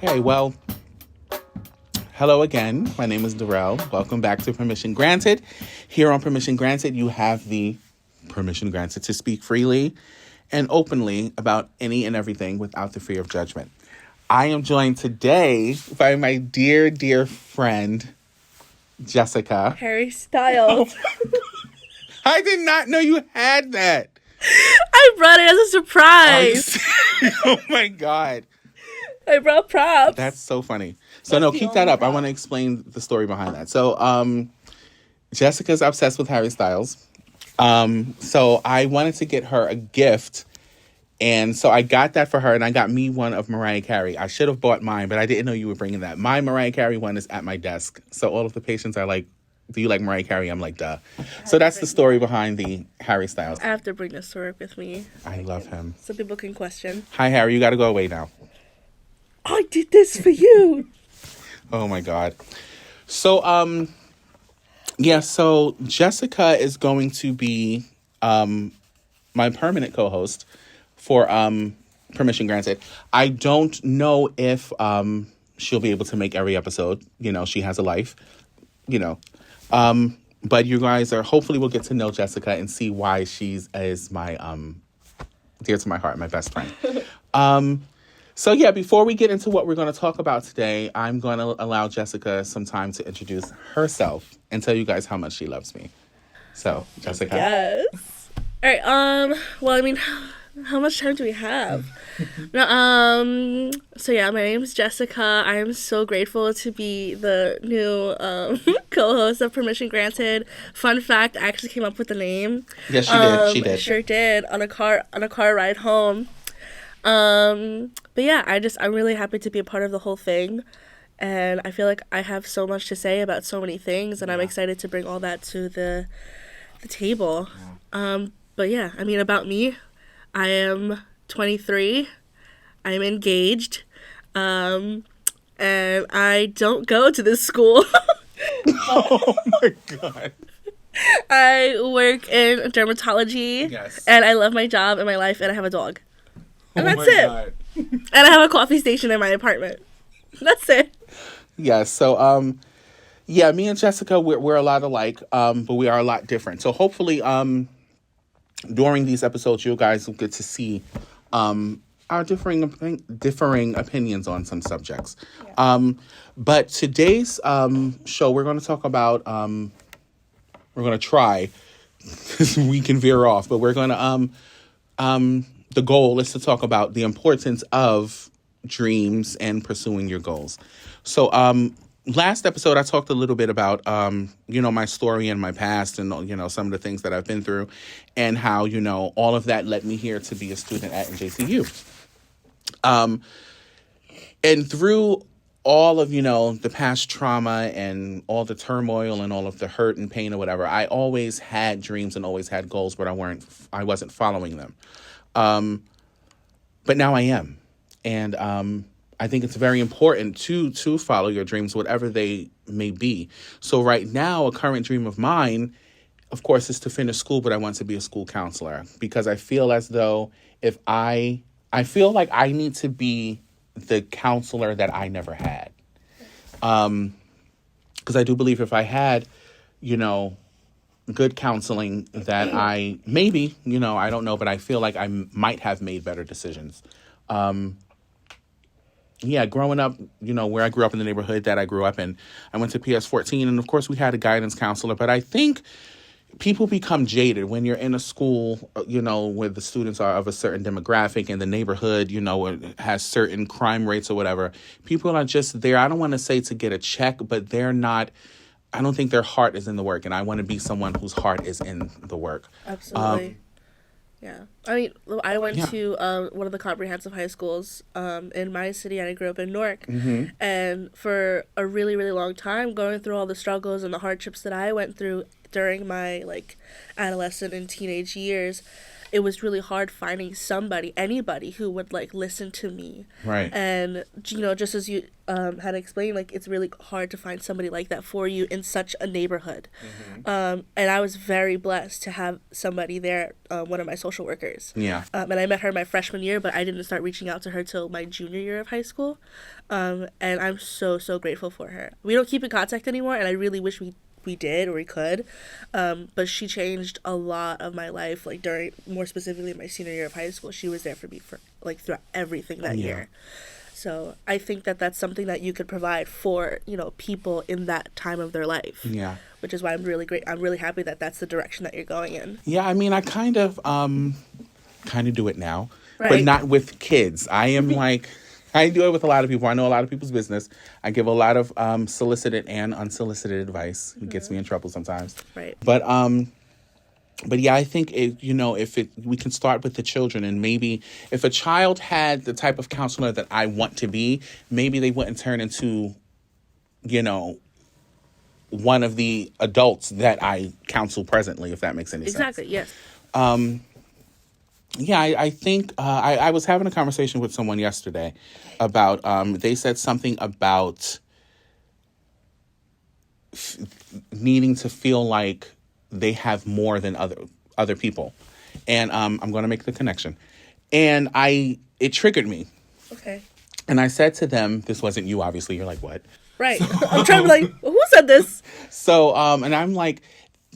Okay, well, hello again. My name is Darrell. Welcome back to Permission Granted. Here on Permission Granted, you have the permission granted to speak freely and openly about any and everything without the fear of judgment. I am joined today by my dear, dear friend, Jessica. Harry Styles. I did not know you had that. I brought it as a surprise. Oh my God. I brought props. That's so funny. So no, keep that up. I want to explain the story behind that. So Jessica's obsessed with Harry Styles. So I wanted to get her a gift. And so I got that for her, and I got me one of Mariah Carey. I should have bought mine, but I didn't know you were bringing that. My Mariah Carey one is at my desk. So all of the patients are like, do you like Mariah Carey? I'm like, duh. So that's the story behind the Harry Styles. I have to bring this to work with me. I love him. So people can question. Hi, Harry. You got to go away now. I did this for you. Oh, my God. So, so Jessica is going to be my permanent co-host for Permission Granted. I don't know if she'll be able to make every episode. You know, she has a life, you know. But you guys hopefully will get to know Jessica and see why she's my dear to my heart, my best friend. So yeah, before we get into what we're going to talk about today, I'm going to allow Jessica some time to introduce herself and tell you guys how much she loves me. So, Jessica. Yes. All right. Well, I mean, how much time do we have? No, so yeah, my name is Jessica. I am so grateful to be the new co-host of Permission Granted. Fun fact, I actually came up with the name. Yes, she did. She did. Sure did on a car ride home. But yeah, I'm really happy to be a part of the whole thing. And I feel like I have so much to say about so many things, and I'm excited to bring all that to the table. But yeah, I mean, about me, I am 23. I'm engaged. And I don't go to this school. Oh my God. I work in dermatology. Yes. And I love my job and my life, and I have a dog. And that's it. God. And I have a coffee station in my apartment. That's it. Yes. So, yeah, me and Jessica, we're a lot alike, but we are a lot different. So hopefully, during these episodes, you guys will get to see our differing opinions on some subjects. Yeah. But today's show, we're going to talk about, we're going to try, we can veer off, but we're going to, the goal is to talk about the importance of dreams and pursuing your goals. So, last episode, I talked a little bit about, my story and my past and, some of the things that I've been through and how, all of that led me here to be a student at NJCU. And through all of, the past trauma and all the turmoil and all of the hurt and pain or whatever, I always had dreams and always had goals, but I wasn't following them. But now I am. And, I think it's very important to follow your dreams, whatever they may be. So right now, a current dream of mine, of course, is to finish school, but I want to be a school counselor because I feel as though I feel like I need to be the counselor that I never had. Because I do believe if I had, good counseling that I maybe, I don't know, but I feel like I might have made better decisions. Growing up, where I grew up in the neighborhood that I grew up in, I went to PS14, and of course we had a guidance counselor, but I think people become jaded when you're in a school, where the students are of a certain demographic and the neighborhood, has certain crime rates or whatever. People are just there. I don't want to say to get a check, but they're not. I don't think their heart is in the work, and I want to be someone whose heart is in the work. Absolutely. Yeah. I mean, I went to one of the comprehensive high schools in my city, and I grew up in Newark. Mm-hmm. And for a really, really long time, going through all the struggles and the hardships that I went through during my, adolescent and teenage years, it was really hard finding anybody who would like listen to me. Right. And just as you had explained, like it's really hard to find somebody like that for you in such a neighborhood. And I was very blessed to have somebody there, one of my social workers. Yeah. And I met her my freshman year, but I didn't start reaching out to her till my junior year of high school. And I'm so, so grateful for her. We don't keep in contact anymore, and I really wish we did or we could. But she changed a lot of my life, like more specifically my senior year of high school. She was there for me for like throughout everything that year. So I think that that's something that you could provide for, people in that time of their life. Yeah. Which is why I'm really happy that that's the direction that you're going in. Yeah, I mean, I kind of do it now, but Right. not with kids. I am like, I do it with a lot of people. I know a lot of people's business. I give a lot of solicited and unsolicited advice. It gets me in trouble sometimes. Right. But yeah, I think we can start with the children, and maybe if a child had the type of counselor that I want to be, maybe they wouldn't turn into, one of the adults that I counsel presently, if that makes any sense. Exactly. Yes. Yeah, I think I was having a conversation with someone yesterday about, they said something about needing to feel like they have more than other people. And I'm going to make the connection. And it triggered me. Okay. And I said to them, this wasn't you, obviously. You're like, what? Right. I'm trying to be like, who said this? So, and I'm like,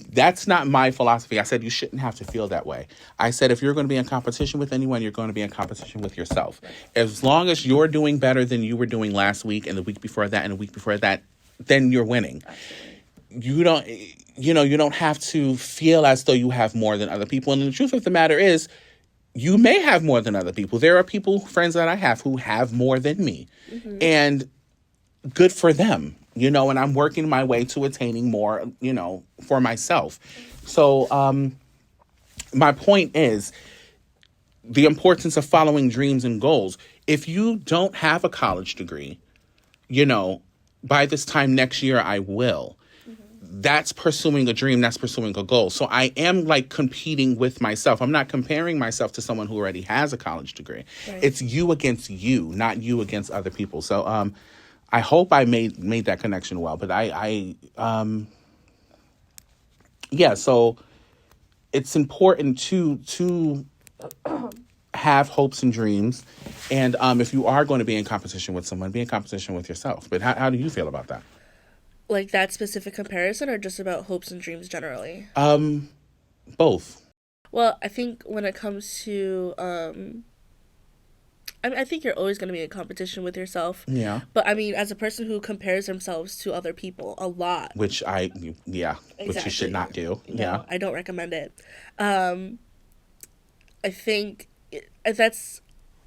that's not my philosophy. I said, you shouldn't have to feel that way. I said, if you're going to be in competition with anyone, you're going to be in competition with yourself. As long as you're doing better than you were doing last week and the week before that and the week before that, then you're winning. You don't have to feel as though you have more than other people. And the truth of the matter is, you may have more than other people. There are friends that I have who have more than me. Mm-hmm. And good for them, and I'm working my way to attaining more, for myself. So my point is the importance of following dreams and goals. If you don't have a college degree, by this time next year, I will. Mm-hmm. That's pursuing a dream. That's pursuing a goal. So I am like competing with myself. I'm not comparing myself to someone who already has a college degree. Right. It's you against you, not you against other people. So, I hope I made that connection well, but so it's important to have hopes and dreams. And if you are going to be in competition with someone, be in competition with yourself. But how do you feel about that? Like that specific comparison, or just about hopes and dreams generally? Both. Well, I think when it comes to I think you're always going to be in competition with yourself. Yeah. But I mean, as a person who compares themselves to other people a lot. Which Exactly. Which you should not do. No, yeah. I don't recommend it. I think that's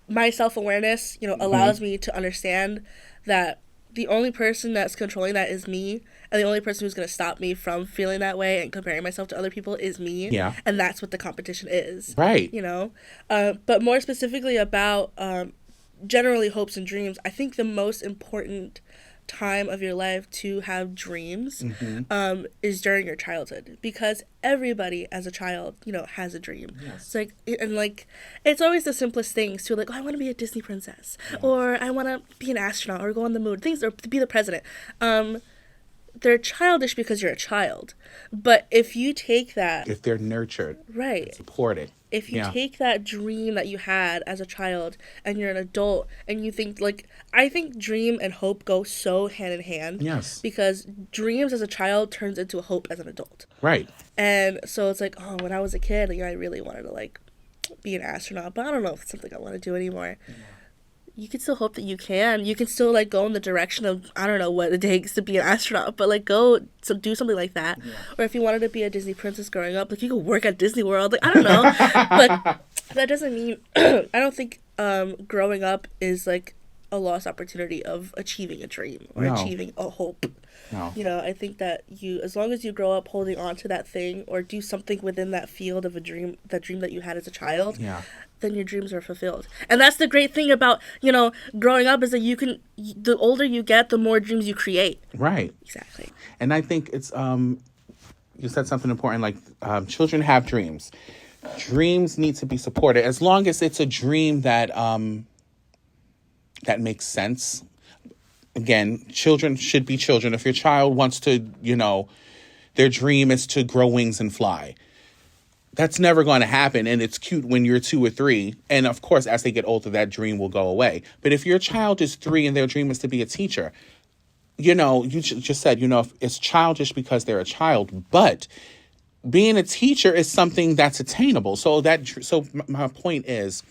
my self-awareness, allows me to understand that the only person that's controlling that is me, and the only person who's going to stop me from feeling that way and comparing myself to other people is me. Yeah. And that's what the competition is. Right. But more specifically about generally hopes and dreams, I think the most important time of your life to have dreams is during your childhood, because everybody as a child has a dream. Yes. It's like it's always the simplest things too, like, oh, I want to be a Disney princess. Yes. Or I want to be an astronaut or go on the moon, things, or to be the president. They're childish because you're a child, but if you take that, if they're nurtured, right, supported, if you take that dream that you had as a child and you're an adult and you think, like, I think dream and hope go so hand in hand. Yes. Because dreams as a child turns into a hope as an adult. Right. And so it's like, oh, when I was a kid, I really wanted to, like, be an astronaut, but I don't know if it's something I want to do anymore. Yeah. You can still hope that you can. You can still, like, go in the direction of, I don't know what it takes to be an astronaut, but, like, do something like that. Yeah. Or if you wanted to be a Disney princess growing up, like, you could work at Disney World. Like, I don't know. But that doesn't mean, I don't think growing up is, like, a lost opportunity of achieving a dream or achieving a hope. No. I think that as long as you grow up holding on to that thing or do something within that field of that dream that you had as a child, then your dreams are fulfilled. And that's the great thing about, growing up, is that the older you get, the more dreams you create. Right. Exactly. And I think it's, you said something important, like children have dreams. dreams need to be supported as long as it's a dream that that makes sense. Again, children should be children. If your child wants to, their dream is to grow wings and fly, that's never going to happen. And it's cute when you're 2 or 3. And of course, as they get older, that dream will go away. But if your child is 3 and their dream is to be a teacher, you just said, it's childish because they're a child, but being a teacher is something that's attainable. So my point is,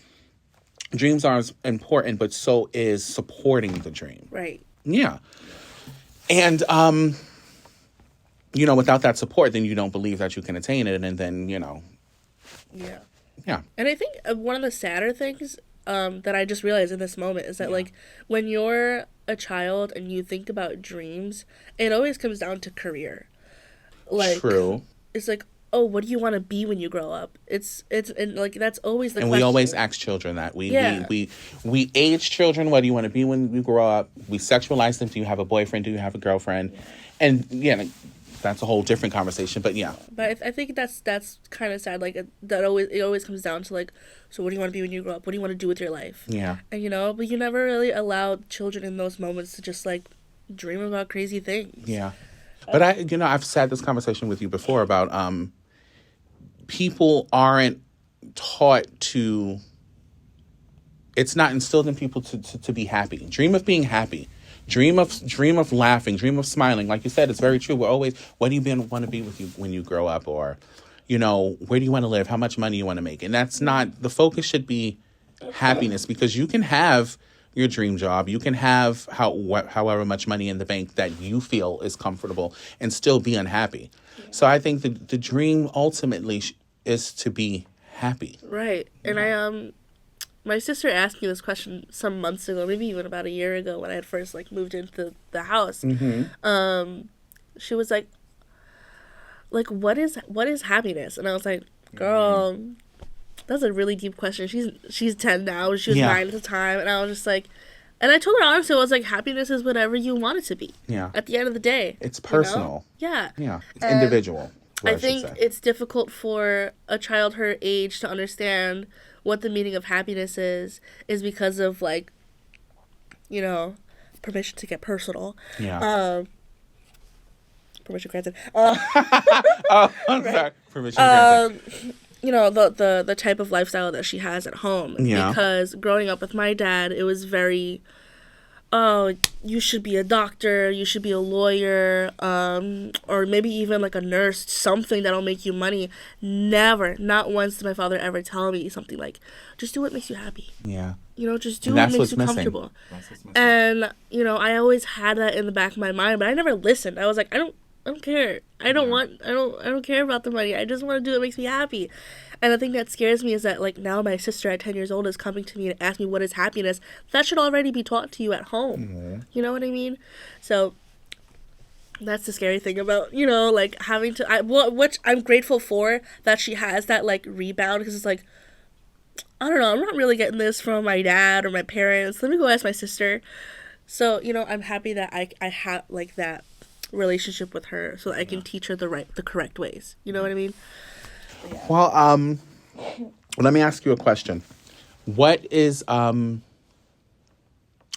dreams are important, but so is supporting the dream. Right. Yeah. And, without that support, then you don't believe that you can attain it. And then, Yeah. Yeah. And I think one of the sadder things that I just realized in this moment is that, like, when you're a child and you think about dreams, it always comes down to career. Like, True. It's like, oh, what do you want to be when you grow up? It's and like that's always the And question. we always ask children that. We age children, what do you want to be when you grow up? We sexualize them. Do you have a boyfriend? Do you have a girlfriend? And that's a whole different conversation. But yeah. But I think that's kind of sad. Like it always comes down to like, so what do you want to be when you grow up? What do you want to do with your life? Yeah. And but you never really allow children in those moments to just like dream about crazy things. Yeah. But I've had this conversation with you before about people aren't taught to. It's not instilled in people to be happy. Dream of being happy. Dream of laughing. Dream of smiling. Like you said, it's very true. We're always, what do you want to be with you when you grow up, or, where do you want to live? How much money you want to make? And that's not the focus. Should be happiness, because you can have your dream job. You can have however much money in the bank that you feel is comfortable and still be unhappy. So I think the dream ultimately is to be happy. Right. And my sister asked me this question some months ago, maybe even about a year ago when I had first like moved into the house. Mm-hmm. She was like, what is happiness? And I was like, girl, that's a really deep question. She's 10 now. She was 9 at the time. And I was just like, and I told her honestly, I was like, happiness is whatever you want it to be. Yeah. At the end of the day. It's personal. Yeah. Yeah. It's individual. I think it's difficult for a child her age to understand what the meaning of happiness is because of like, permission to get personal. Yeah. Permission granted. I'm sorry. Permission granted. The type of lifestyle that she has at home. Yeah. Because growing up with my dad, it was very, oh, you should be a doctor, you should be a lawyer, or maybe even like a nurse, something that'll make you money. Never, not once did my father ever tell me something like, just do what makes you happy. Yeah. Just do what makes you comfortable. And, I always had that in the back of my mind, but I never listened. I was like, I don't care. I don't care about the money. I just want to do what makes me happy. And the thing that scares me is that, like, now my sister at 10 years old is coming to me and asking me what is happiness. That should already be taught to you at home. Mm-hmm. You know what I mean? So that's the scary thing about, like, having to, which I'm grateful for that she has that, like, rebound, because it's like, I don't know, I'm not really getting this from my dad or my parents. Let me go ask my sister. So, I'm happy that I have, like, that relationship with her so that I can teach her the correct ways. You know what I mean? Yeah. Well, let me ask you a question. What is a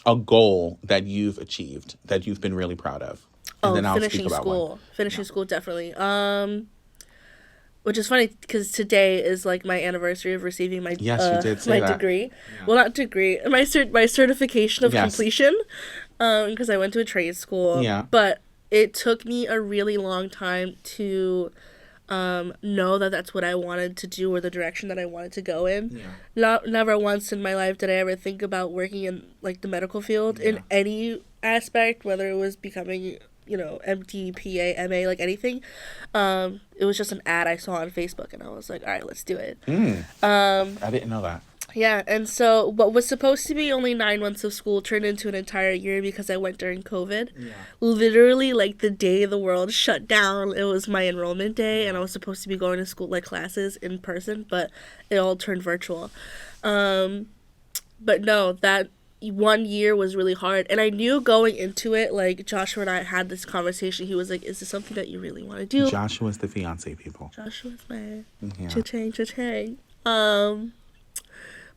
goal that you've achieved that you've been really proud of? And then I'll finishing speak about school. one. Finishing school, definitely. Which is funny because today is like my anniversary of receiving my you did say my that. degree. Yeah. Well, not degree, my certification of completion. Because I went to a trade school. Yeah. But it took me a really long time to know that that's what I wanted to do or the direction that I wanted to go in. Yeah. Never once in my life did I ever think about working in like the medical field in any aspect, whether it was becoming, MD, PA, MA, like anything. It was just an ad I saw on Facebook and I was like, all right, let's do it. I didn't know that. Yeah, and so what was supposed to be only 9 months of school turned into an entire year because I went during COVID. Yeah. Literally, like, the day the world shut down, it was my enrollment day, and I was supposed to be going to school, like, classes in person, but it all turned virtual. But no, that, one year was really hard, and I knew going into it, like Joshua and I had this conversation. He was like, "Is this something that you really want to do?" Joshua's the fiance, people. Joshua's my Yeah. cha-ching, cha-ching.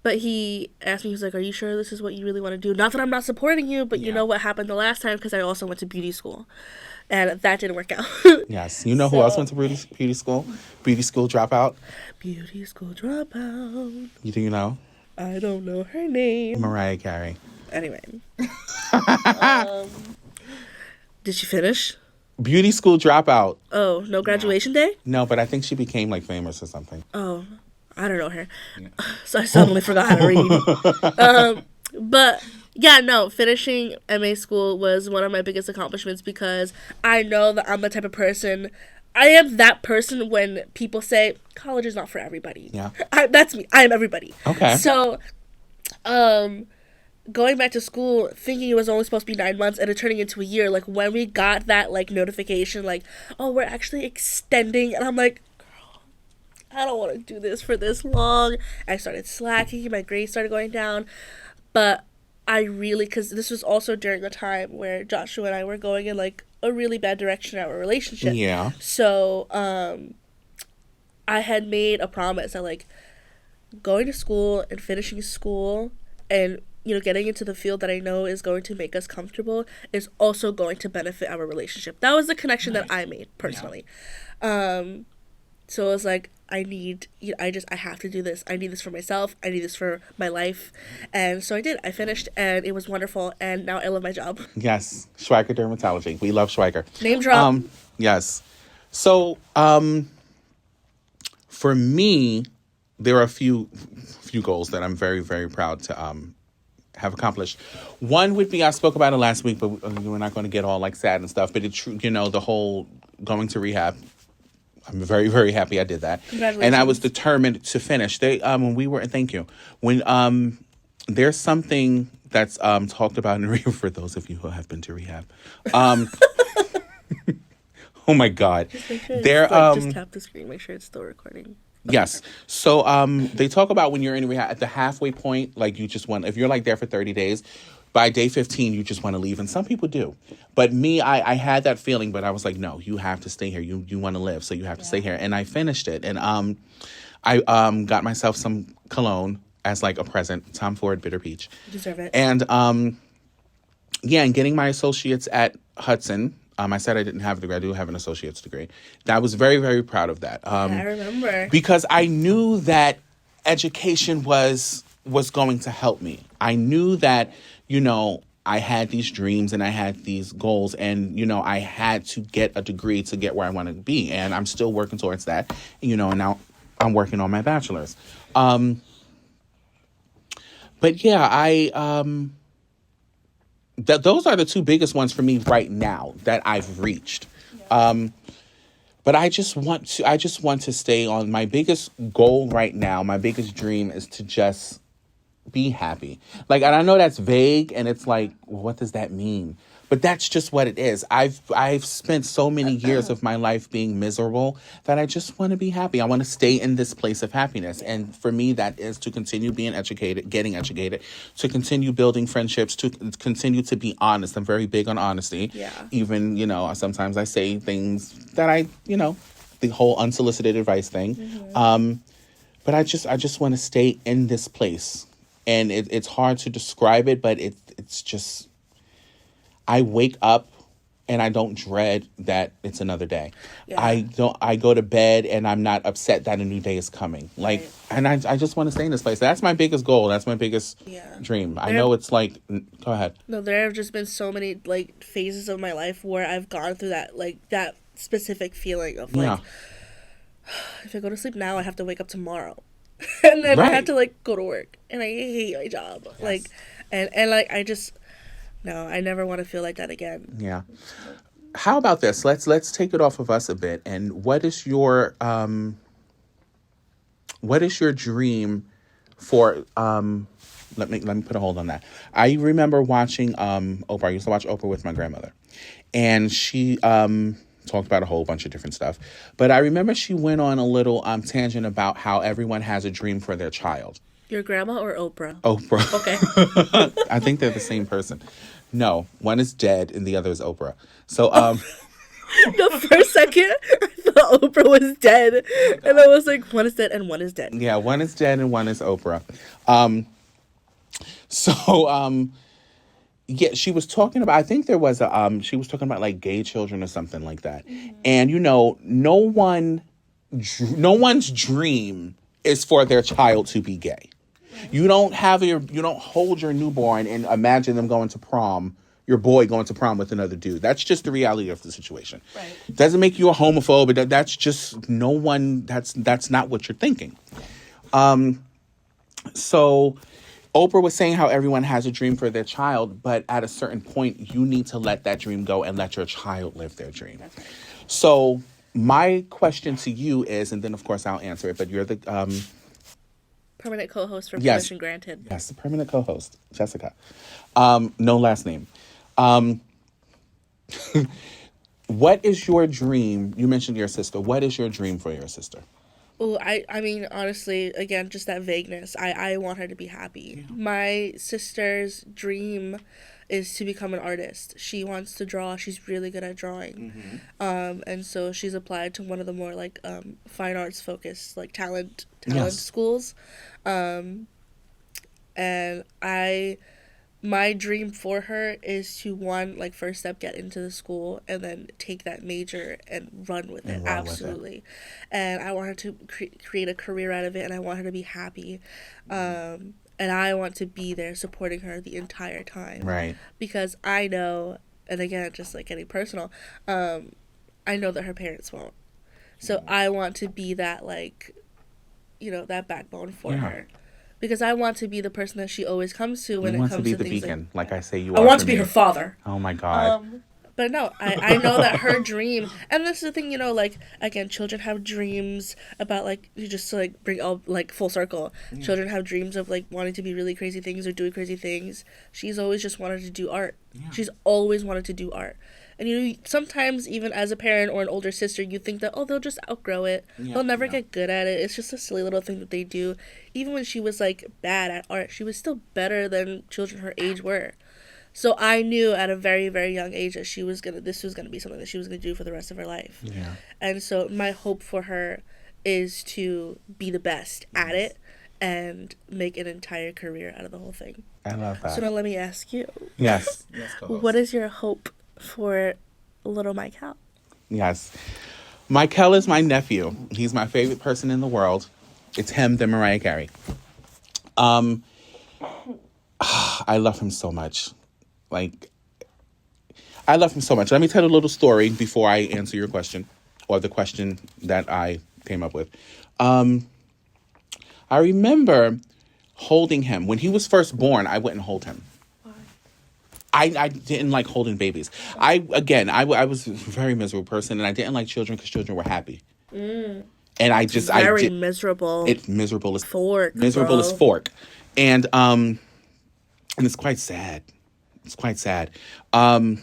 But he asked me, he was like, "Are you sure this is what you really want to do?" Not that I'm not supporting you, but you know what happened the last time, because I also went to beauty school, and that didn't work out. Yes. You know who else went to beauty school? Beauty school dropout. Beauty school dropout. You do you know? I don't know her name. Mariah Carey. Anyway. Did she finish? Beauty school dropout. Oh, no graduation day? No, but I think she became like famous or something. Oh, I don't know her. So I suddenly forgot how to read. But yeah, no, finishing MA school was one of my biggest accomplishments, because I know that I'm the type of person. I am that person when people say college is not for everybody. Yeah. That's me. I am everybody. Okay. So, going back to school, thinking it was only supposed to be 9 months and it turning into a year, like when we got that like notification, like, oh, we're actually extending, and I'm like, girl, I don't want to do this for this long. I started slacking, my grades started going down, but I really, because this was also during a time where Joshua and I were going in like a really bad direction in our relationship. Yeah. So, I had made a promise that like going to school and finishing school and, you know, getting into the field that I know is going to make us comfortable is also going to benefit our relationship. That was the connection that I made personally. Yeah. So it was like, I have to do this. I need this for myself. I need this for my life. And so I did. I finished, and it was wonderful. And now I love my job. Yes. Schweiker Dermatology. We love Schweiker. Name drop. Yes. So, for me, there are a few goals that I'm very, very proud to have accomplished. One would be, I spoke about it last week, but we're not going to get all like sad and stuff. But it's true, you know, the whole going to rehab. I'm very, very happy I did that. Congratulations. And I was determined to finish. Thank you. When there's something that's talked about in rehab, for those of you who have been to rehab. Oh my God. Just make sure just tap the screen, make sure it's still recording. Yes. So they talk about when you're in rehab at the halfway point, like you just want, if you're like there for 30 days, by day 15, you just want to leave. And some people do. But me, I had that feeling, but I was like, no, you have to stay here. You want to live, so you have to stay here. And I finished it. And I got myself some cologne as like a present, Tom Ford Bitter Peach. You deserve it. And and getting my associates at Hudson. I said I didn't have a degree. I do have an associate's degree. I was very, very proud of that. I remember. Because I knew that education was going to help me. I knew that, you know, I had these dreams and I had these goals, and, you know, I had to get a degree to get where I want to be. And I'm still working towards that, you know, and now I'm working on my bachelor's. But yeah, those are the two biggest ones for me right now that I've reached. But I just want to stay on. My biggest goal right now, my biggest dream is to just be happy. Like, and I know that's vague, and it's like, what does that mean? But that's just what it is. I've spent so many years of my life being miserable that I just want to be happy. I want to stay in this place of happiness. And for me, that is to continue being educated, getting educated, to continue building friendships, to continue to be honest. I'm very big on honesty. Yeah. Even, you know, sometimes I say things that the whole unsolicited advice thing. Mm-hmm. But I just want to stay in this place. And it's hard to describe it, but it's just, I wake up and I don't dread that it's another day. Yeah. I go to bed and I'm not upset that a new day is coming. Like, right. And I just want to stay in this place. That's my biggest goal. That's my biggest dream. I know it's like, go ahead. No, there have just been so many like phases of my life where I've gone through that, like that specific feeling of like, if I go to sleep now, I have to wake up tomorrow. And then I have to like go to work, and I hate my job. Yes. Like, and like I never want to feel like that again. Yeah. How about this? Let's take it off of us a bit. And what is your dream for let me put a hold on that. I remember watching Oprah. I used to watch Oprah with my grandmother, and she talked about a whole bunch of different stuff. But I remember she went on a little tangent about how everyone has a dream for their child. Your grandma or Oprah? Oprah. Okay. I think they're the same person. No, one is dead and the other is Oprah. So, The first second, I thought Oprah was dead. And I was like, one is dead and one is dead. yeah, one is dead and one is Oprah. Um, so, yeah, she was talking about, I think there was she was talking about like gay children or something like that. And, no one's dream is for their child to be gay. You don't hold your newborn and imagine them going to prom, your boy going to prom with another dude. That's just the reality of the situation. Right. Doesn't make you a homophobe, but that's just that's not what you're thinking. So Oprah was saying how everyone has a dream for their child, but at a certain point, you need to let that dream go and let your child live their dream. That's right. So my question to you is, and then of course I'll answer it, but you're the Permanent co-host for Yes. Permission Granted. yes, the permanent co-host, Jessica. No last name. What is your dream? You mentioned your sister. What is your dream for your sister? Oh, I mean, honestly, again, just that vagueness. I want her to be happy. My sister's dream is to become an artist. She wants to draw. She's really good at drawing. And so she's applied to one of the more like fine arts focused like talent Yes. schools. And my dream for her is to one, like, first step, get into the school and then take that major and run with it. And run with it. Absolutely. And I want her to create a career out of it, and I want her to be happy. And I want to be there supporting her the entire time. Right. Because I know, and again, just like getting personal, I know that her parents won't. So I want to be that, like, that backbone for Yeah. her. Because I want to be the person that she always comes to when You it want comes to be to the things beacon, like I say you I are. want for to be me. her father. Oh my God. But no, I know that her dream, and this is the thing, like, again, children have dreams about, like, you just to, like, bring all, like, full circle. Children have dreams of, like, wanting to be really crazy things or doing crazy things. She's always just wanted to do art. Yeah. She's always wanted to do art. And, sometimes even as a parent or an older sister, you think that, they'll just outgrow it. Yeah, They'll never yeah. get good at it. It's just a silly little thing that they do. Even when she was, like, bad at art, she was still better than children her age were. So I knew at a very, very young age that this was gonna be something that she was gonna do for the rest of her life. Yeah. And so my hope for her is to be the best at it and make an entire career out of the whole thing. I love that. So now let me ask you, Yes. Yes. Co-host. what is your hope for little Michael? Yes. Michael is my nephew. He's my favorite person in the world. It's him, then Mariah Carey. I love him so much. Like, I love him so much. Let me tell a little story before I answer your question, or the question that I came up with. I remember holding him. When he was first born, I wouldn't hold him. I didn't like holding babies. I was a very miserable person, and I didn't like children because children were happy. And Very miserable. It's miserable as Fork. miserable bro. as fork, and it's quite sad. It's quite sad. And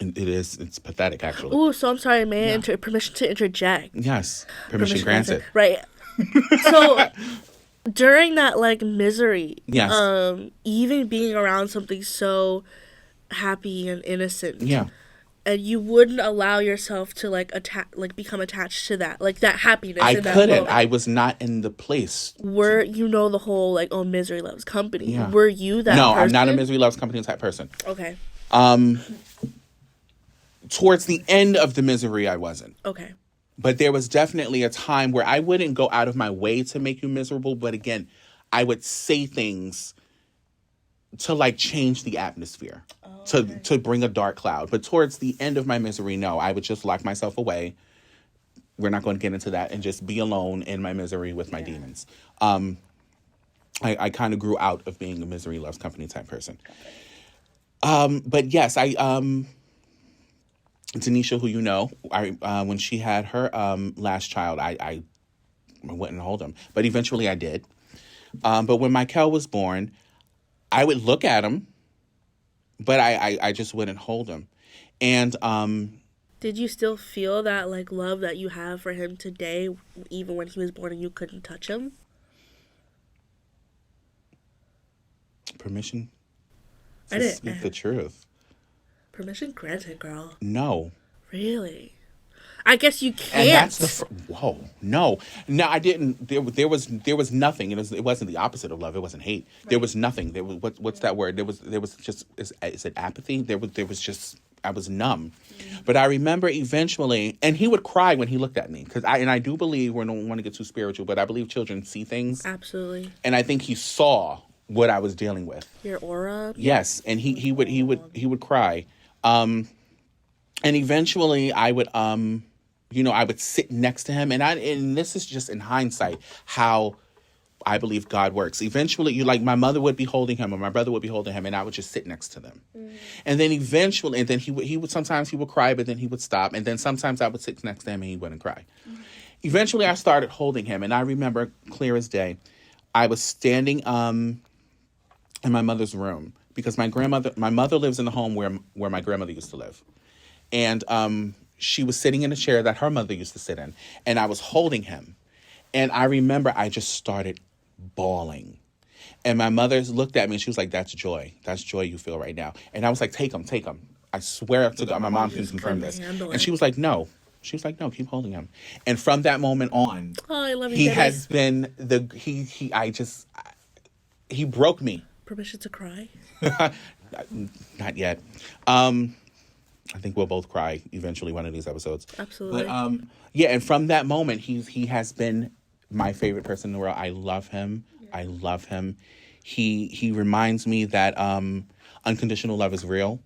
it is. It's pathetic, actually. Ooh, so I'm sorry, may I permission to interject? Yes, permission granted. Right. So during that, like, misery, Yes. even being around something so happy and innocent, Yeah. and you wouldn't allow yourself to become attached to that, like that happiness. I in that couldn't. moment. I was not in the place. Were the whole like, oh, misery loves company? Yeah. Were you that? No, person? I'm not a misery loves company type person. Okay. Towards the end of the misery, I wasn't. Okay. But there was definitely a time where I wouldn't go out of my way to make you miserable. But again, I would say things to like change the atmosphere, to bring a dark cloud. But towards the end of my misery, no, I would just lock myself away. We're not going to get into that, and just be alone in my misery with my demons. I kind of grew out of being a misery loves company type person. But yes, Denisha, who you know, when she had her last child, I wouldn't hold him. But eventually I did. But when Michael was born, I would look at him, but I just wouldn't hold him. And Did you still feel that like love that you have for him today, even when he was born and you couldn't touch him? permission I to didn't. speak the truth. Permission granted, girl. No. Really? I guess you can't. And that's the whoa, no, I didn't. There was nothing. It wasn't the opposite of love. It wasn't hate. Right. There was nothing. There was what's that word? There was just is it apathy? There was just I was numb. Mm-hmm. But I remember eventually, and he would cry when he looked at me because I do believe we don't want to get too spiritual, but I believe children see things. Absolutely. And I think he saw what I was dealing with. Your aura. Yes, and he would cry, and eventually I would I would sit next to him, and this is just in hindsight how I believe God works. Eventually, my mother would be holding him, or my brother would be holding him, and I would just sit next to them. Mm. And then eventually, and then he would sometimes he would cry, but then he would stop, and then sometimes I would sit next to him and he wouldn't cry. Mm. Eventually, I started holding him, and I remember clear as day, I was standing in my mother's room because my mother lives in the home where my grandmother used to live, and she was sitting in a chair that her mother used to sit in, and I was holding him. And I remember I just started bawling. And my mother looked at me and she was like, that's joy. That's joy you feel right now. And I was like, take him. I swear to God, my mom can confirm this. And she was like, no. She was like, no, keep holding him. And from that moment on, I love you, he Dennis. has been he broke me. Permission to cry? Not yet. I think we'll both cry eventually one of these episodes. Absolutely. But and from that moment, he has been my favorite person in the world. I love him. Yeah. I love him. He reminds me that unconditional love is real,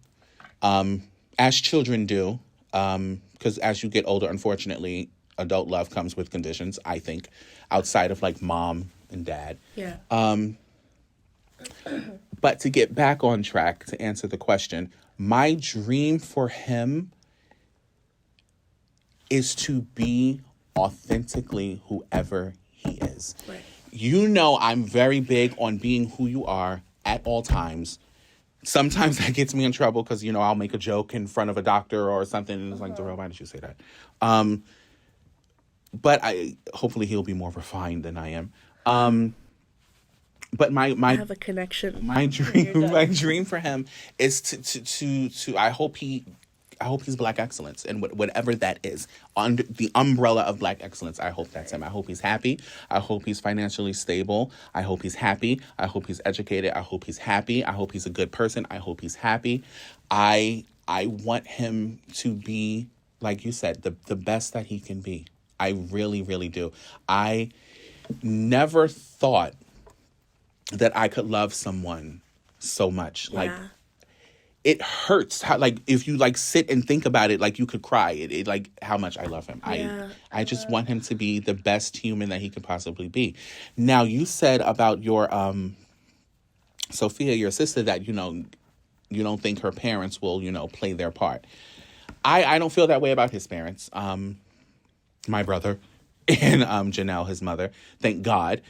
as children do. Because as you get older, unfortunately, adult love comes with conditions. I think outside of mom and dad. Yeah. But to get back on track to answer the question. My dream for him is to be authentically whoever he is. Right. I'm very big on being who you are at all times. Sometimes that gets me in trouble because, I'll make a joke in front of a doctor or something and it's like, Darrell, why did you say that? But hopefully he'll be more refined than I am. But I have a connection. My dream for him is to I hope he's Black excellence, and whatever that is under the umbrella of Black excellence. I hope that's him. I hope he's happy. I hope he's financially stable. I hope he's happy. I hope he's educated. I hope he's happy. I hope he's a good person. I hope he's happy. I want him to be, like you said, the best that he can be. I really, really do. I never thought that I could love someone so much. Yeah. It hurts how, if you sit and think about it, you could cry. It how much I love him. Yeah. I just want him to be the best human that he could possibly be. Now, you said about your Sophia, your sister, that you don't think her parents will play their part. I don't feel that way about his parents. My brother and Janelle, his mother. Thank God.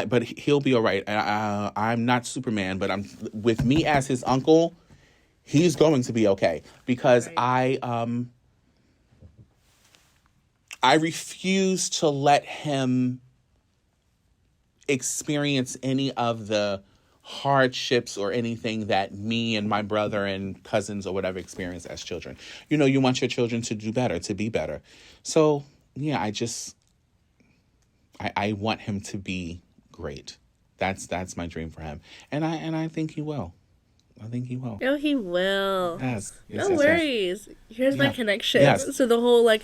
But he'll be all right. I'm not Superman, but with me as his uncle, he's going to be okay because right. I refuse to let him experience any of the hardships or anything that me and my brother and cousins or whatever experience as children. You want your children to do better, to be better. So yeah, I want him to be great. That's my dream for him, and I think he will. I think he will. Oh, he will. Yes. No worries. Yes. Here's my connection. Yes. So the whole I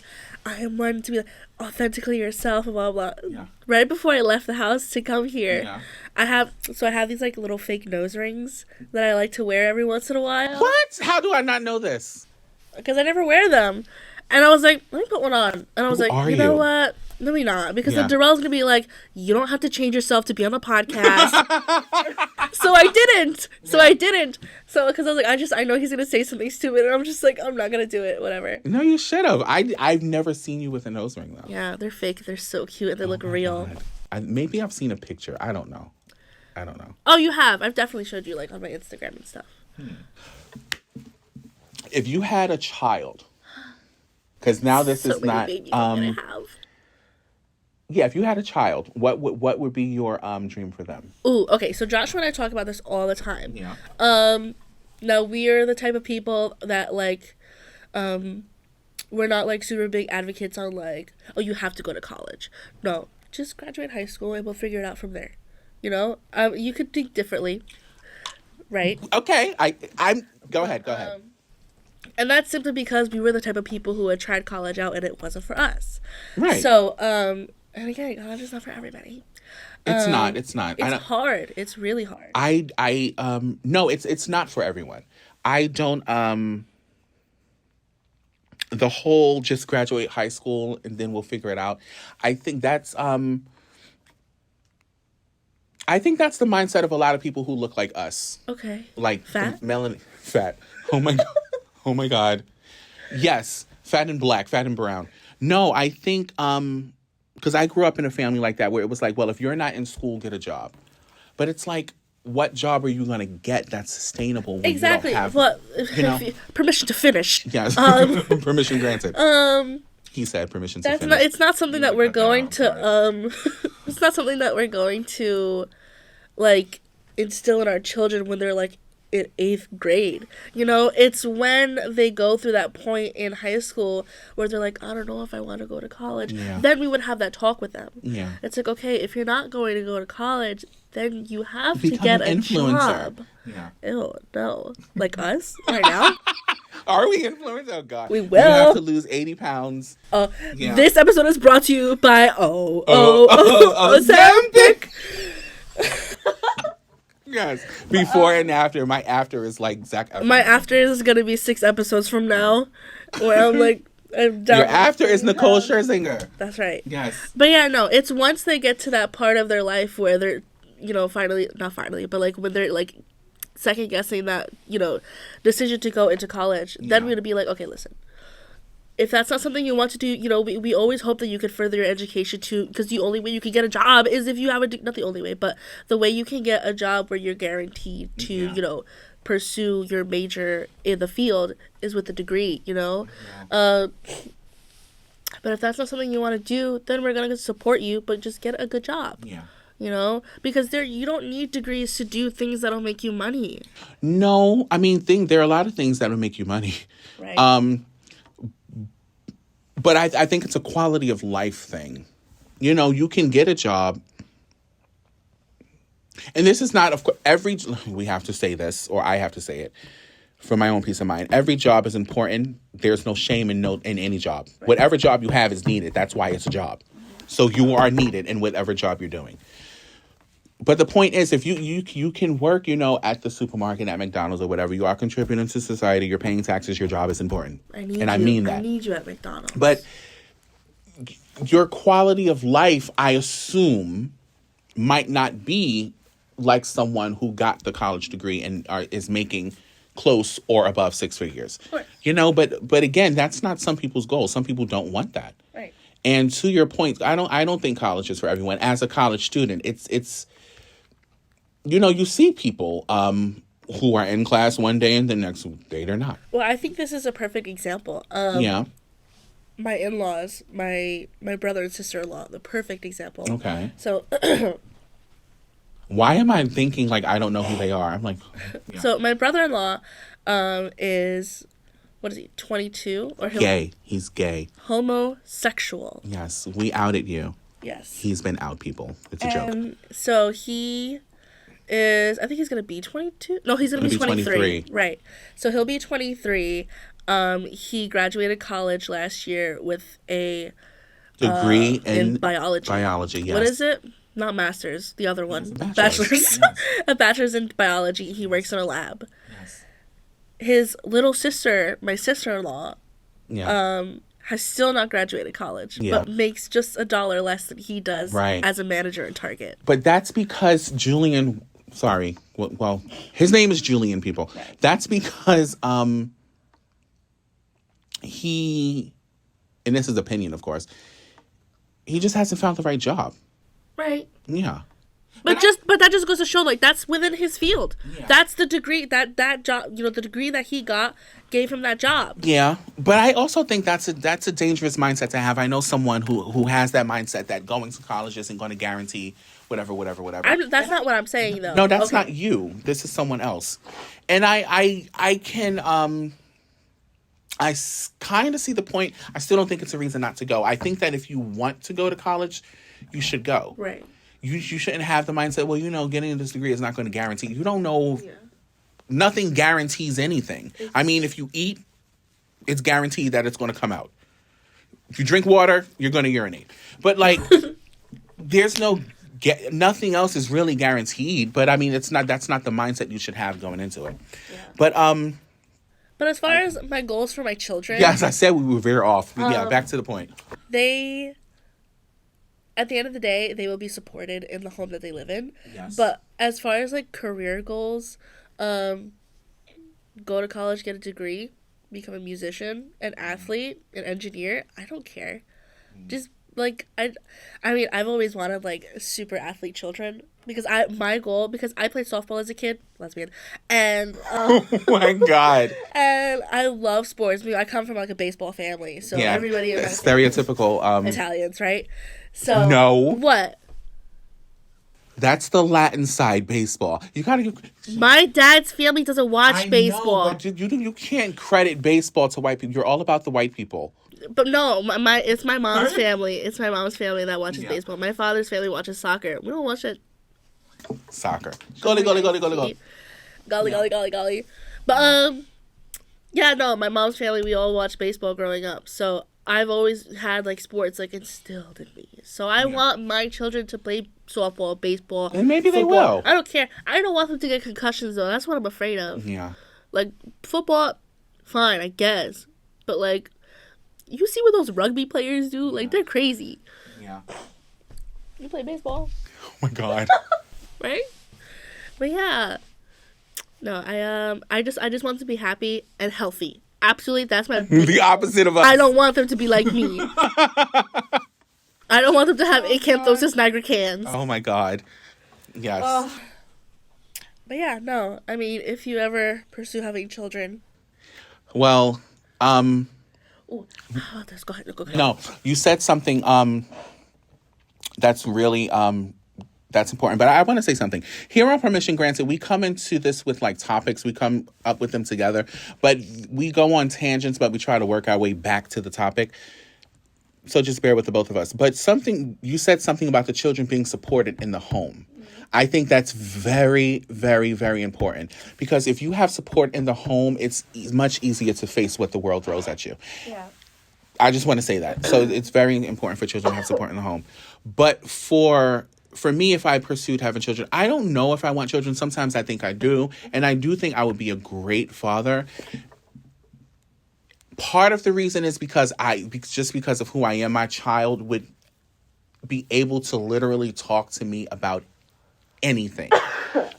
am wanting to be authentically yourself and blah blah. Yeah. Right before I left the house to come here, I have these little fake nose rings that I like to wear every once in a while. What? How do I not know this? Because I never wear them, and I was like, let me put one on, and I was you know what? Let me not, because then Darrell's gonna be like, you don't have to change yourself to be on the podcast. So I didn't. So because I was like, I know he's gonna say something stupid, and I'm just like, I'm not gonna do it. Whatever. No, you should have. I've never seen you with a nose ring though. Yeah, they're fake. They're so cute, and they look real. Maybe I've seen a picture. I don't know. Oh, you have. I've definitely showed you on my Instagram and stuff. If you had a child, because now this is not. Babies I'm gonna have. Yeah, if you had a child, what would be your dream for them? Ooh, okay. So Joshua and I talk about this all the time. Yeah. Now we're the type of people that like, we're not like super big advocates on like, oh, you have to go to college. No, just graduate high school and we'll figure it out from there. You know, you could think differently, right? Okay. I'm. Go ahead. Go ahead. And that's simply because we were the type of people who had tried college out and it wasn't for us. Right. So, and again, college is not for everybody. It's not. It's not. It's hard. It's really hard. No, it's not for everyone. I don't, the whole just graduate high school and then we'll figure it out. I think that's the mindset of a lot of people who look like us. Okay. Like Fat? Fat. Oh my God. Oh my God. Yes. Fat and black, fat and brown. No, I think, because I grew up in a family like that where it was like, well, if you're not in school, get a job. But it's like, what job are you going to get that's sustainable when Exactly. you don't have, Well, you permission to finish. Yes. Permission granted. He said permission to That's finish. not. It's not something that we're cut that going out, to. It's not something that we're going to, like, instill in our children when they're like in 8th grade. You know, it's when they go through that point in high school where they're like, I don't know if I want to go to college. Yeah. Then we would have that talk with them. Yeah. It's like, okay, if you're not going to go to college, then you have to Become get an a influencer. job. Yeah. Ew, no. Like us right now? Are we influencers? Oh, God. We You will. have to lose 80 pounds. Yeah. This episode is brought to you by Ozempic. Yes. Before and after. My after is like Zac Efron. My after is going to be 6 episodes from now where I'm like, I'm down. Your after is Nicole Scherzinger. That's right. Yes. But yeah, no, it's once they get to that part of their life where they're, you know, not finally, but like when they're like second guessing that, you know, decision to go into college, then we're going to be like, okay, listen. If that's not something you want to do, you know, we always hope that you could further your education too, because the only way you can get a job is if you have not the only way, but the way you can get a job where you're guaranteed to, you know, pursue your major in the field is with a degree, you know? But if that's not something you want to do, then we're going to support you, but just get a good job. Yeah. You know? Because you don't need degrees to do things that'll make you money. No, I mean, there are a lot of things that will make you money. Right. But I think it's a quality of life thing. You know, you can get a job. And this is not, of course, we have to say this, or I have to say it for my own peace of mind. Every job is important. There's no shame in any job. Right. Whatever job you have is needed. That's why it's a job. So you are needed in whatever job you're doing. But the point is, if you can work, you know, at the supermarket, at McDonald's or whatever, you are contributing to society, you're paying taxes, your job is important. I mean that. I need you at McDonald's. But your quality of life, I assume, might not be like someone who got the college degree and is making close or above 6 figures. Right. You know, but again, that's not some people's goal. Some people don't want that. Right. And to your point, I don't think college is for everyone. As a college student, it's you know, you see people who are in class one day and the next day they're not. Well, I think this is a perfect example. Yeah. My in-laws, my brother and sister-in-law, the perfect example. Okay. So why am I thinking like I don't know who they are? I'm like, yeah. So my brother-in-law is, what is he, 22? Or gay. He's gay. Homosexual. Yes, we outed you. Yes. He's been out, people. It's a joke. So he is, I think he's going to be 22. No, he's going to be 23. Right. So he'll be 23. He graduated college last year with a degree in biology. Biology, yes. What is it? Not master's, the other one. Bachelor's. Yes. A bachelor's in biology. He works in a lab. Yes. His little sister, my sister-in-law, yeah. has still not graduated college, but makes just $1 less than he does as a manager in Target. But that's because Julian, well, his name is Julian, people. Right. That's because he, and this is opinion, of course, he just hasn't found the right job. Right. Yeah. But that just goes to show, like, that's within his field. Yeah. That's the degree that job, the degree that he got gave him that job. Yeah, but I also think that's a dangerous mindset to have. I know someone who has that mindset that going to college isn't going to guarantee whatever. That's not what I'm saying, though. No, that's not you. This is someone else, and I can kind of see the point. I still don't think it's a reason not to go. I think that if you want to go to college, you should go. Right. You shouldn't have the mindset, well, getting this degree is not going to guarantee. You don't know. Yeah. Nothing guarantees anything. I mean, if you eat, it's guaranteed that it's going to come out. If you drink water, you're going to urinate. But, like, there's nothing else is really guaranteed. But, I mean, that's not the mindset you should have going into it. Yeah. But as far as my goals for my children... Yeah, as I said, we were very off. Yeah, back to the point. At the end of the day, they will be supported in the home that they live in. Yes. But as far as, like, career goals, go to college, get a degree, become a musician, an athlete, an engineer, I don't care. Just, like, I mean, I've always wanted, like, super athlete children. Because my goal, because I played softball as a kid, lesbian, and oh my god, and I love sports. I come from like a baseball family, so everybody is stereotypical Italians, right? So no, what? That's the Latin side baseball. You gotta. My dad's family doesn't watch baseball. But you can't credit baseball to white people. You're all about the white people. But no, it's my mom's family. It's my mom's family that watches baseball. My father's family watches soccer. We don't watch it. Soccer. Golly. Golly. But, yeah, no, my mom's family, we all watched baseball growing up. So I've always had, like, sports, like, instilled in me. So I want my children to play softball, baseball, and maybe football. They will. I don't care. I don't want them to get concussions, though. That's what I'm afraid of. Yeah. Like, football, fine, I guess. But, like, you see what those rugby players do? Like, they're crazy. Yeah. You play baseball? Oh, my God. Right? But yeah. No, I just want to be happy and healthy. Absolutely, that's my the opposite of us. I don't want them to be like me. I don't want them to have acanthosis nigricans. Oh my god. Yes. But yeah, no. I mean, if you ever pursue having children. Well, Go ahead. No, you said something that's really that's important. But I want to say something. Here on Permission Granted, we come into this with, like, topics. We come up with them together. But we go on tangents, but we try to work our way back to the topic. So just bear with the both of us. But you said something about the children being supported in the home. I think that's very, very, very important. Because if you have support in the home, it's much easier to face what the world throws at you. Yeah. I just want to say that. So it's very important for children to have support in the home. But for me, if I pursued having children, I don't know if I want children. Sometimes I think I do. And I do think I would be a great father. Part of the reason is because of who I am, my child would be able to literally talk to me about anything.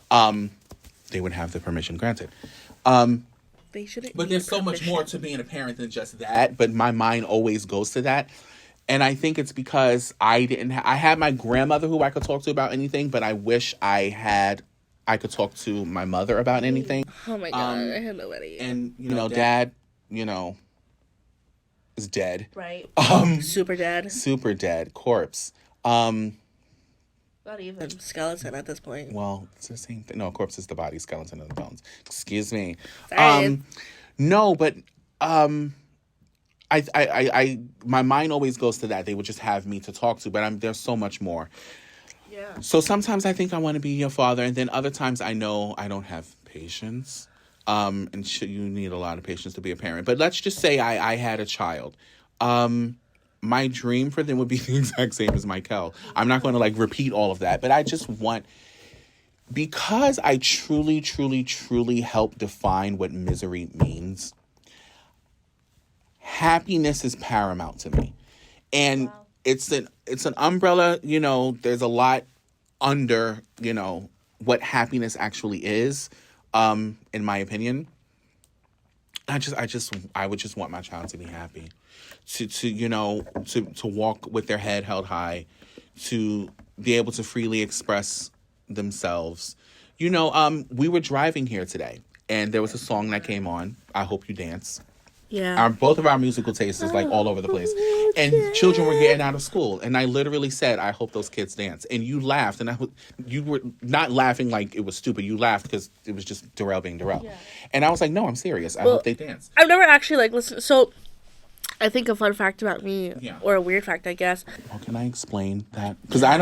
They would have the permission granted. They shouldn't. But there's so much more to being a parent than just that. But my mind always goes to that. And I think it's because I had my grandmother who I could talk to about anything, but I wish I could talk to my mother about anything. Oh my God, I had nobody. And, Dad, is dead. Right. Super dead. Super dead. Corpse. Not even skeleton at this point. Well, it's the same thing. No, corpse is the body, skeleton are the bones. Excuse me. Sorry. No, but I my mind always goes to that. They would just have me to talk to, but there's so much more. Yeah. So sometimes I think I want to be your father, and then other times I know I don't have patience. And you need a lot of patience to be a parent. But let's just say I had a child. My dream for them would be the exact same as Michael. I'm not going to, like, repeat all of that, but I just want, because I truly, truly, truly help define what misery means. Happiness is paramount to me. And wow. It's an umbrella, there's a lot under, what happiness actually is, in my opinion. I would just want my child to be happy, to walk with their head held high, to be able to freely express themselves. We were driving here today, and there was a song that came on, I Hope You Dance. Yeah. Both of our musical tastes is like all over the place. And children were getting out of school. And I literally said, I hope those kids dance. And you laughed. And you were not laughing like it was stupid. You laughed because it was just Darrell being Darrell. Yeah. And I was like, no, I'm serious. I hope they dance. I've never actually listened. So I think a fun fact about me, Yeah. or a weird fact, I guess. Oh, can I explain that? Because I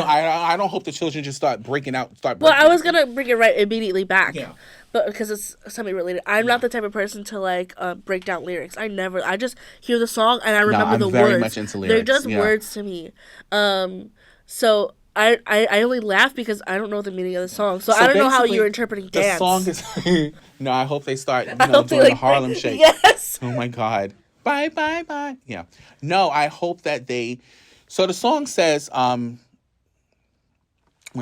don't hope the children just start breaking out. Well, I was going to bring it right immediately back. Yeah. But because it's something related. I'm not the type of person to like break down lyrics. I just hear the song and I remember the words. I'm very much into lyrics. They're just words to me. So I only laugh because I don't know the meaning of the song. So I don't know how you're interpreting dance. The song is no, I hope they start doing the Harlem Shake. Yes. Oh my God. Bye, bye, bye. Yeah. No, I hope that they... So the song says... we're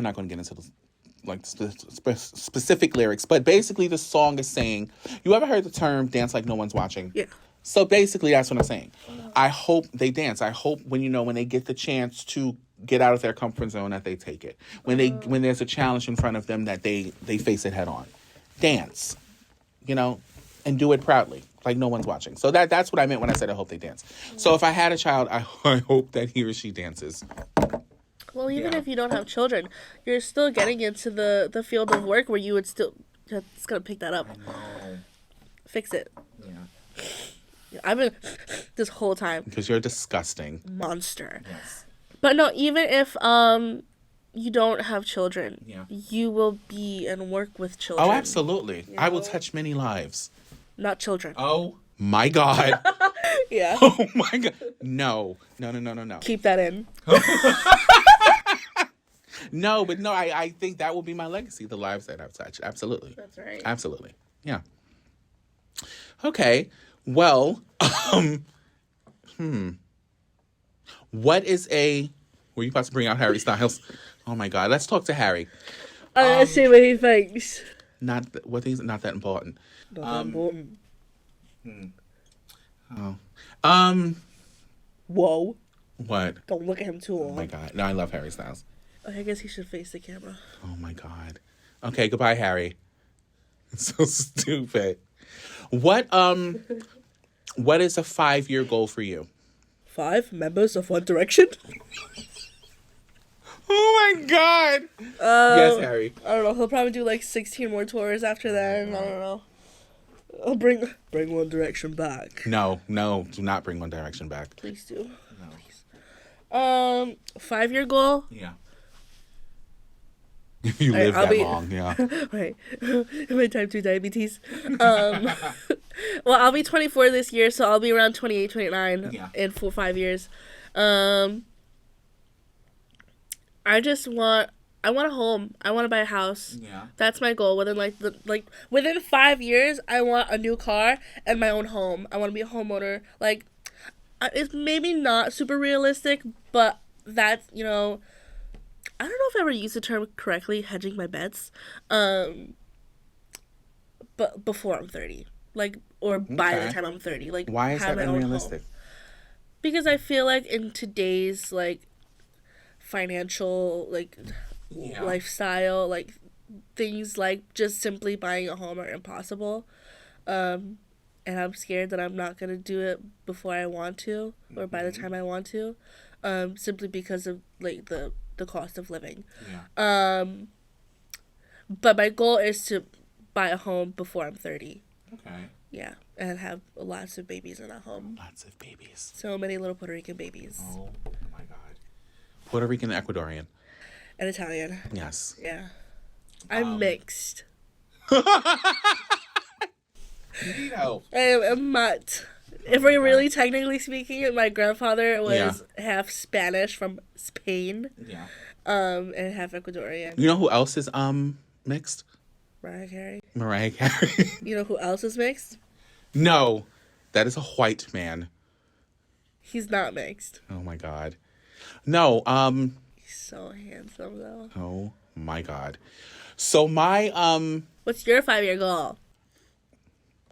not going to get into the specific lyrics, but basically the song is saying... You ever heard the term dance like no one's watching? Yeah. So basically that's what I'm saying. I hope they dance. I hope when they get the chance to get out of their comfort zone that they take it. When there's a challenge in front of them that they face it head on. Dance. And do it proudly, like no one's watching. So that's what I meant when I said I hope they dance. So if I had a child, I hope that he or she dances. Well, even if you don't have children, you're still getting into the field of work where you would still... It's going to pick that up. I know. Fix it. Yeah. I've been this whole time. Because you're disgusting. Monster. Yes. But no, even if you don't have children, you will be and work with children. Oh, absolutely. I will touch many lives. Not children. Oh, my God. Yeah. Oh, my God. No. Keep that in. No, but no, I think that will be my legacy, the lives that I've touched. Absolutely. That's right. Absolutely. Yeah. Okay. Well, what is were you about to bring out Harry Styles? Oh my God. Let's talk to Harry. Let's see what he thinks. Not that important. Not that important. Oh. Whoa. What? Don't look at him too long. Oh my God. No, I love Harry Styles. I guess he should face the camera. Oh my God. Okay, goodbye, Harry. It's so stupid. What is a 5-year goal for you? 5 members of One Direction? Oh my God. Yes, Harry. I don't know. He'll probably do like 16 more tours after that. I don't know. I'll bring One Direction back. No, do not bring One Direction back. Please do. No. Please. 5-year goal? Yeah. If you live that long, yeah. Right. My type 2 diabetes. Well, I'll be 24 this year, so I'll be around 28, 29 in 5 years. I want a home. I want to buy a house. Yeah. That's my goal. Within within 5 years, I want a new car and my own home. I want to be a homeowner. Like, it's maybe not super realistic, but that's, I don't know if I ever used the term correctly, hedging my bets. But before I'm 30, or by the time I'm 30, why is that unrealistic? Because I feel like in today's financial lifestyle, things like just simply buying a home are impossible, and I'm scared that I'm not gonna do it before I want to or by the time I want to, simply because of the cost of living. But my goal is to buy a home before I'm 30. Okay. Yeah, and have lots of babies in that home. Lots of babies. So many little Puerto Rican babies. Oh my God. Puerto Rican and Ecuadorian. And Italian. Yes. Yeah. I'm mixed. You need help. I am a mutt. If we're really technically speaking, my grandfather was half Spanish from Spain. Yeah. And half Ecuadorian. You know who else is mixed? Mariah Carey. Mariah Carey. You know who else is mixed? No. That is a white man. He's not mixed. Oh my God. No, He's so handsome though. Oh my God. So my What's your 5-year goal?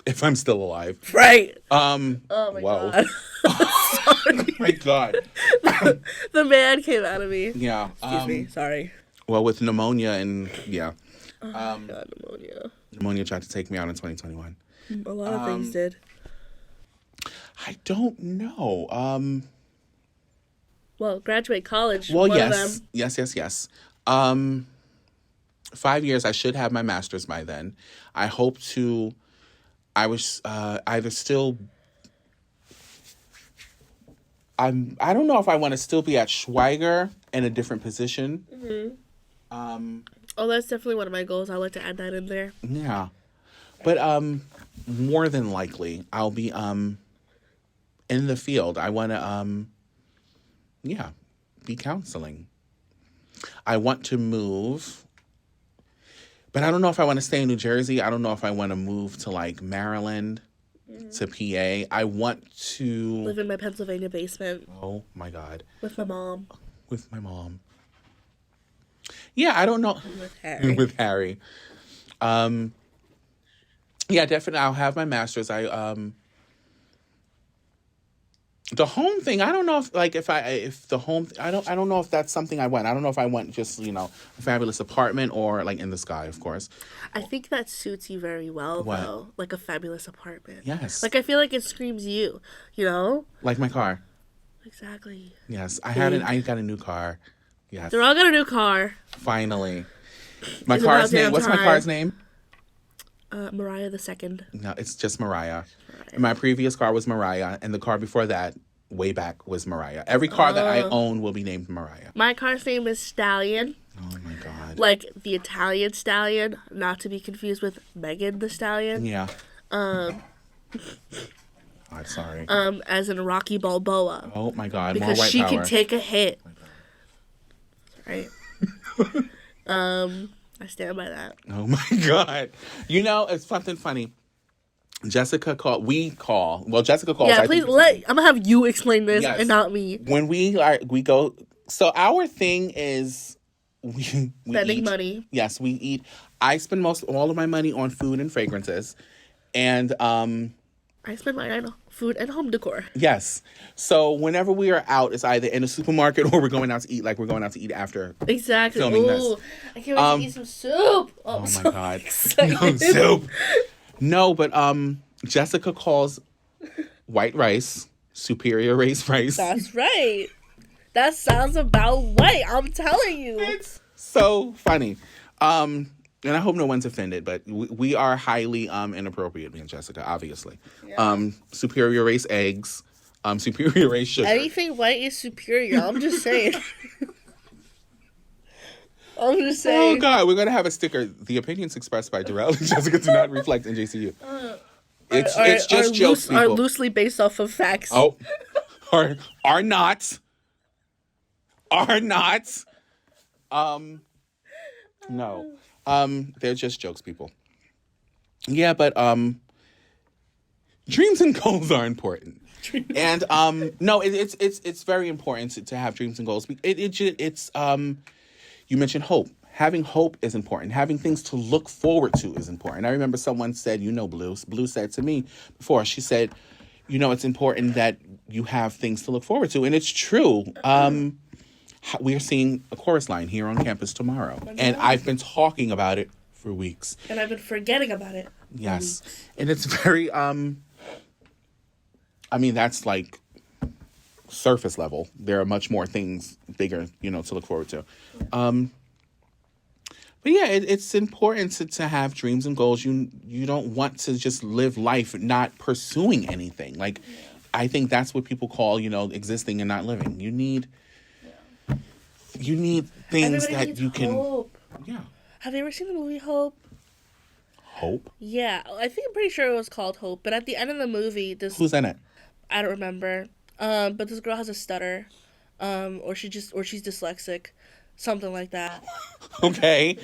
If I'm still alive. Right. Oh my whoa. God. Oh my God. The man came out of me. Yeah. Excuse me. Sorry. Well, with pneumonia and yeah, God, pneumonia. pneumonia tried to take me out in 2021. A lot of things did. I don't know. Well, graduate college. Well, one yes, of them. yes. 5 years. I should have my master's by then. I hope to. I was either still. I don't know if I want to still be at Schweiger in a different position. Oh, that's definitely one of my goals. I'd like to add that in there. Yeah, but more than likely I'll be in the field. I want to be counseling. I want to move, but I don't know if I want to stay in New Jersey. I don't know if I want to move to like Maryland, to PA. I want to Live in my Pennsylvania basement Oh my God, with my mom. with my mom. Yeah, I don't know. With Harry. With Harry. Yeah, definitely. I'll have my master's. The home thing, I don't know if the home, I don't know if that's something I want. I don't know if I want just, a fabulous apartment or like in the sky, of course. I think that suits you very well, What? though. Like a fabulous apartment. Yes. Like, I feel like it screams you, you know? Like my car. Exactly. Yes. I got a new car. Yes. They're all got a new car. Finally. My It's car's about damn name, what's my time. car's name? Mariah the Second. No, it's just Mariah. My previous car was Mariah, and the car before that, way back, was Mariah. Every car that I own will be named Mariah. My car's name is Stallion. Oh my God. Like the Italian stallion, not to be confused with Megan the Stallion. Yeah. I'm sorry. As in Rocky Balboa. Oh my God. More Because white she power. can take a hit. Right? I stand by that. Oh my God. It's something funny. Jessica Jessica calls. Yeah, I please think- I'm gonna have you explain this Yes. and not me. When we go, so our thing is we Spending eat. money. Yes, we eat. I spend all of my money on food and fragrances. And I spend mine on food and home decor. yes. So whenever we are out, it's either in a supermarket or we're going out to eat, like we're going out to eat after. Exactly. Filming this. Ooh, I can't wait to eat some soup. Oh, Oh I'm my so God. excited. No soup. No, but Jessica calls white rice superior rice. That's right. That sounds about right. I'm telling you. It's so funny. And I hope no one's offended, but we are highly inappropriate, me and Jessica, obviously. Yeah. Superior race eggs, superior race sugar. Anything white is superior. I'm just saying. I'm just Oh saying. God, we're gonna have a sticker. The opinions expressed by Darrell and Jessica do not reflect NJCU. It's just jokes, Are people. loosely based off of facts. Oh, are not. No. They're just jokes, people. Yeah, but dreams and goals are important. And no, it's very important to have dreams and goals. It's you mentioned hope. Having hope is important. Having things to look forward to is important. I remember someone said, Blue said to me before, she said, it's important that you have things to look forward to. And it's true. We are seeing a chorus line here on campus tomorrow. And I've been talking about it for weeks. And I've been forgetting about it. Yes. And it's very, that's like surface level. There are much more things bigger, to look forward to. But yeah, it's important to have dreams and goals. You don't want to just live life not pursuing anything. Like, I think that's what people call, existing and not living. You need things Everybody that needs you can. hope. Yeah. Have you ever seen the movie Hope? Hope. Yeah, I'm pretty sure it was called Hope. But at the end of the movie, Who's in it? I don't remember. But this girl has a stutter, or she's dyslexic, something like that. Okay.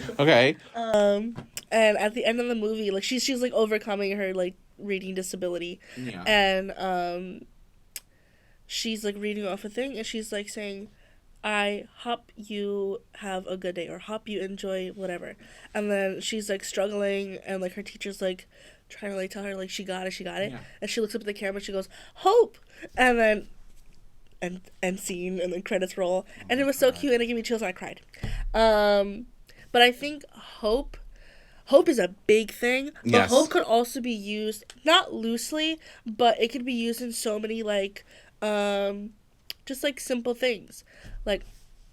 And at the end of the movie, like she's like overcoming her like reading disability, Yeah. and she's like reading off a thing, and she's like saying, "I hope you have a good day," or "hope you enjoy whatever," and then she's like struggling, and like her teacher's like trying to like tell her like she got it, Yeah. and she looks up at the camera, and she goes, "Hope," and then end scene, and then credits roll, and it was so cute, and it gave me chills, and I cried. But I think hope is a big thing, but Yes. hope could also be used not loosely, but it could be used in so many like just like simple things. Like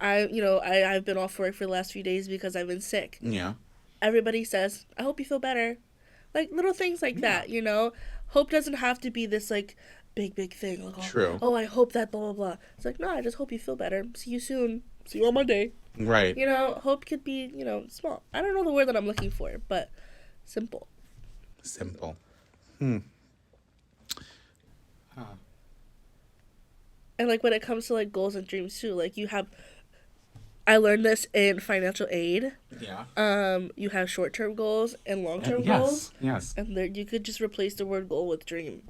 I've been off work for the last few days because I've been sick. Yeah. Everybody says, I hope you feel better. Like little things like that, you know? Hope doesn't have to be this like big thing. Like, True. Oh, I hope that blah blah blah. It's like, no, I just hope you feel better. See you soon. See you on Monday. Right. You know, hope could be, small. I don't know the word that I'm looking for, but simple. Simple. And like when it comes to like goals and dreams too, like I learned this in financial aid. Yeah. You have short-term goals and long-term goals. Yes. And there you could just replace the word goal with dream.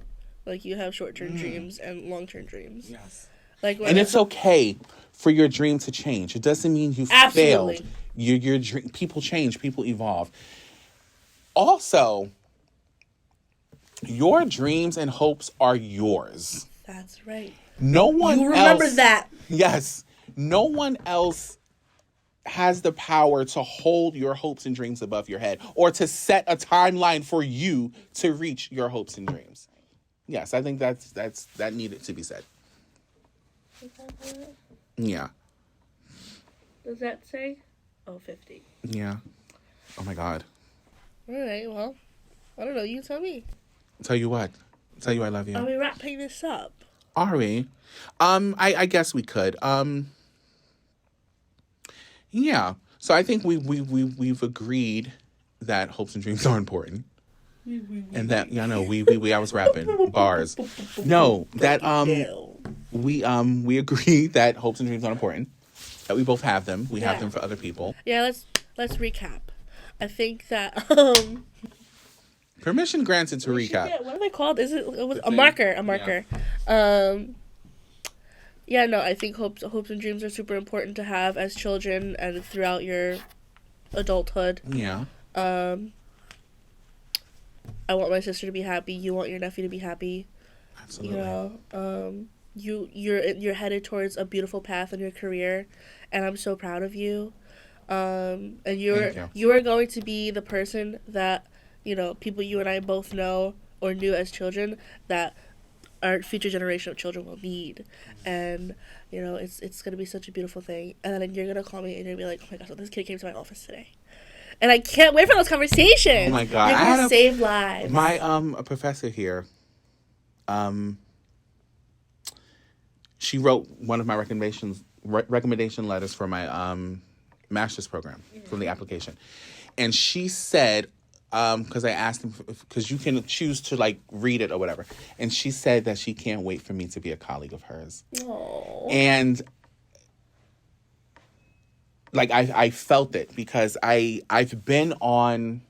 Like you have short-term dreams and long-term dreams. Yes. Like And it's okay for your dream to change. It doesn't mean you failed. Your dream, people change, people evolve. Also, your dreams and hopes are yours. That's right. No one You remember else, that. Yes. No one else has the power to hold your hopes and dreams above your head or to set a timeline for you to reach your hopes and dreams. Yes, I think that needed to be said. Yeah. Does that say? Oh, 50. Yeah. Oh my God. All right, well, I don't know. You tell me. Tell you what. Tell you I love you. Are we wrapping this up? Are we? I guess we could. Yeah. So I think we've agreed that hopes and dreams are important. And that I was rapping bars. No, that we agree that hopes and dreams are important. That we both have them. We have them for other people. Yeah, let's recap. I think that Permission granted to recap. Yeah, what are they called? Is it a marker? A marker. Yeah, no, I think hopes and dreams are super important to have as children and throughout your adulthood. Yeah. I want my sister to be happy. You want your nephew to be happy. Absolutely. You know, you're headed towards a beautiful path in your career, and I'm so proud of you. And you are going to be the person that people you and I both know or knew as children that our future generation of children will need. And it's gonna be such a beautiful thing. And then you're gonna call me and you're gonna be like, oh my gosh, so this kid came to my office today. And I can't wait for those conversations. Oh my God. You're gonna save lives. My a professor here, she wrote one of my recommendation letters for my master's program from the application. And she said, because I asked him, because you can choose to like read it or whatever. And she said that she can't wait for me to be a colleague of hers. Aww. And like I felt it because I've been on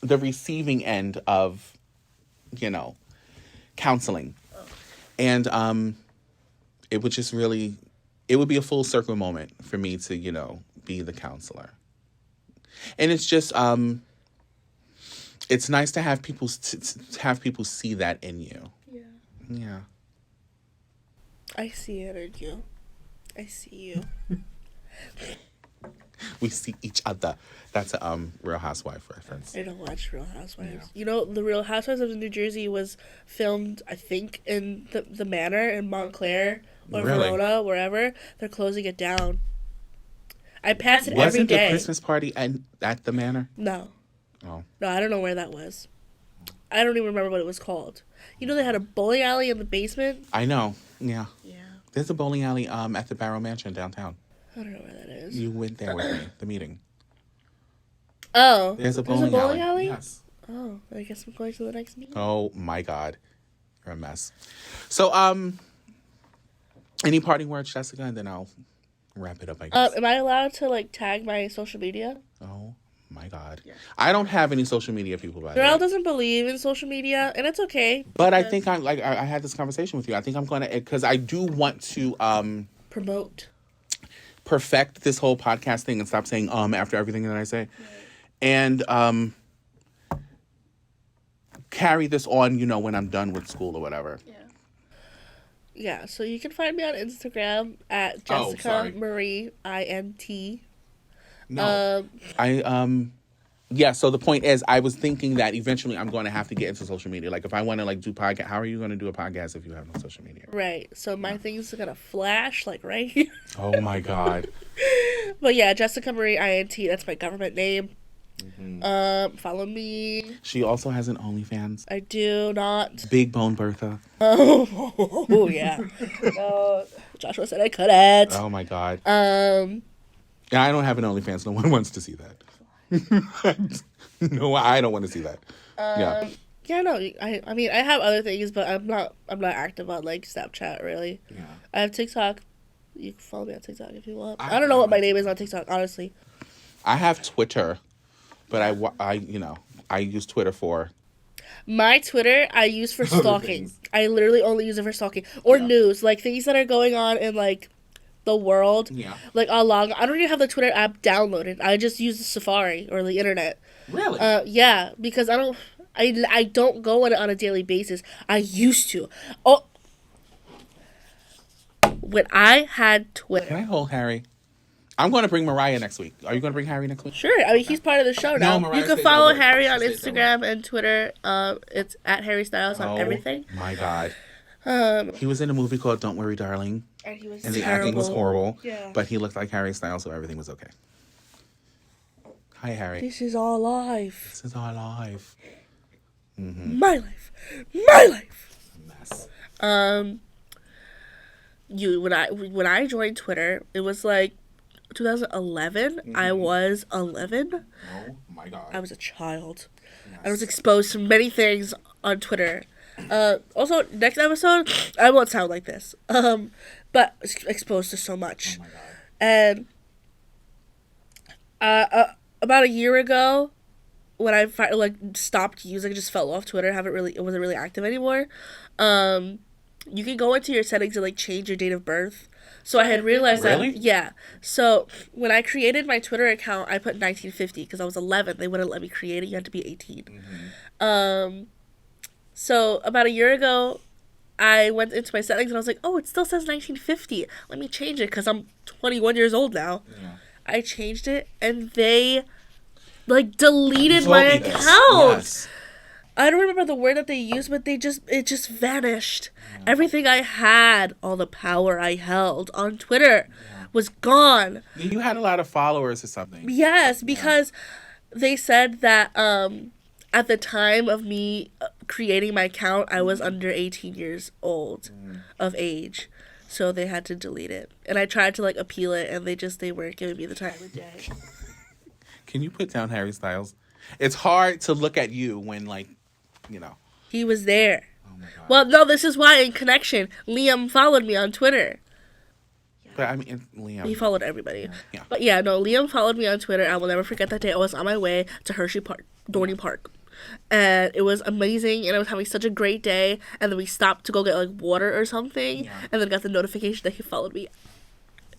the receiving end of, counseling. And it would just really, it would be a full circle moment for me to, be the counselor. And it's just, it's nice to have people to have people see that in you. Yeah. Yeah. I see it in you. I see you. We see each other. That's a Real Housewife reference. I don't watch Real Housewives. Yeah. The Real Housewives of New Jersey was filmed, I think, in the Manor in Montclair or Verona, wherever. They're closing it down. I pass it every day. Wasn't the Christmas party at the Manor? No. Oh. No, I don't know where that was. I don't even remember what it was called. They had a bowling alley in the basement? I know. Yeah. Yeah. There's a bowling alley at the Barrow Mansion downtown. I don't know where that is. You went there with me, the meeting. Oh. There's a bowling alley? Yes. Oh, I guess I'm going to the next meeting. Oh my God. You're a mess. So, any parting words, Jessica, and then I'll wrap it up, I guess. Am I allowed to tag my social media? Oh my God. Yeah. I don't have any social media people, by the Girl way. doesn't believe in social media, and it's okay. But I think I had this conversation with you. I think I'm going to, because I do want to promote, perfect this whole podcast thing and stop saying after everything that I say. Right. And carry this on, when I'm done with school or whatever. Yeah. Yeah, so you can find me on Instagram at Oh, Jessica sorry. Marie INT. No. Yeah, so the point is, I was thinking that eventually I'm going to have to get into social media. Like, if I want to, like, do podcast, how are you going to do a podcast if you have no social media? Right. So my thing's gonna flash like right here. Oh, my God. But yeah, Jessica Marie INT. That's my government name. Follow me. She also has an OnlyFans. I do not. Big Bone Bertha. Oh yeah. No, Joshua said I couldn't. Oh, my God. Um. Yeah, I don't have an OnlyFans. No one wants to see that. No, I don't want to see that. Yeah. Yeah. No. I mean, I have other things, but I'm not active on like Snapchat really. Yeah. I have TikTok. You can follow me on TikTok if you want. I don't know what my name is on TikTok, honestly. I have Twitter, but I use Twitter for... My Twitter I use for stalking. things. I literally only use it for stalking or Yeah. news, like things that are going on in like the world. Yeah. Like I don't even have the Twitter app downloaded. I just use the Safari or the internet. Really? Yeah, because I don't go on it on a daily basis. I used to. Oh, when I had Can Twitter. I hold Harry? I'm going to bring Mariah next week. Are you going to bring Harry next week? Sure, I mean he's part of the show now. Mariah You can stays follow at work. Harry on She stays at Instagram and Twitter. It's at Harry Styles on everything. My God. He was in a movie called Don't Worry, Darling. And he was And the terrible. acting was horrible. Yeah. But he looked like Harry Styles, so everything was okay. Hi, Harry. This is our life. This is our life. My life. My life. Mess. When I joined Twitter, it was like 2011. I was 11. Oh, my God. I was a child. Yes. I was exposed to many things on Twitter. Also, next episode, I won't sound like this. But exposed to so much. Oh, my God. And about a year ago, when I stopped using, just fell off Twitter, it wasn't really active anymore. You can go into your settings and like change your date of birth. So I had realized Really? that, yeah. So when I created my Twitter account, I put 1950 because I was 11. They wouldn't let me create it. You had to be 18. So about a year ago, I went into my settings and I was like, oh, it still says 1950. Let me change it because I'm 21 years old now. Yeah. I changed it and they like deleted You my told me this. account. Yes. I don't remember the word that they used, but it just vanished. Everything I had, all the power I held on Twitter was gone. You had a lot of followers or something. Yes, because they said that at the time of me creating my account, I was under 18 years old of age. So they had to delete it. And I tried to like appeal it and they weren't giving me the time of day. Can you put down Harry Styles? It's hard to look at you when, like, you know. He was there. Oh, my God. Well, no, this is why in connection, Liam followed me on Twitter. But, I mean, Liam. He followed everybody. Yeah. But yeah, no, Liam followed me on Twitter. I will never forget that day. I was on my way to Hershey Park, Dorney Park. And it was amazing, and I was having such a great day. And then we stopped to go get like water or something, and then got the notification that he followed me.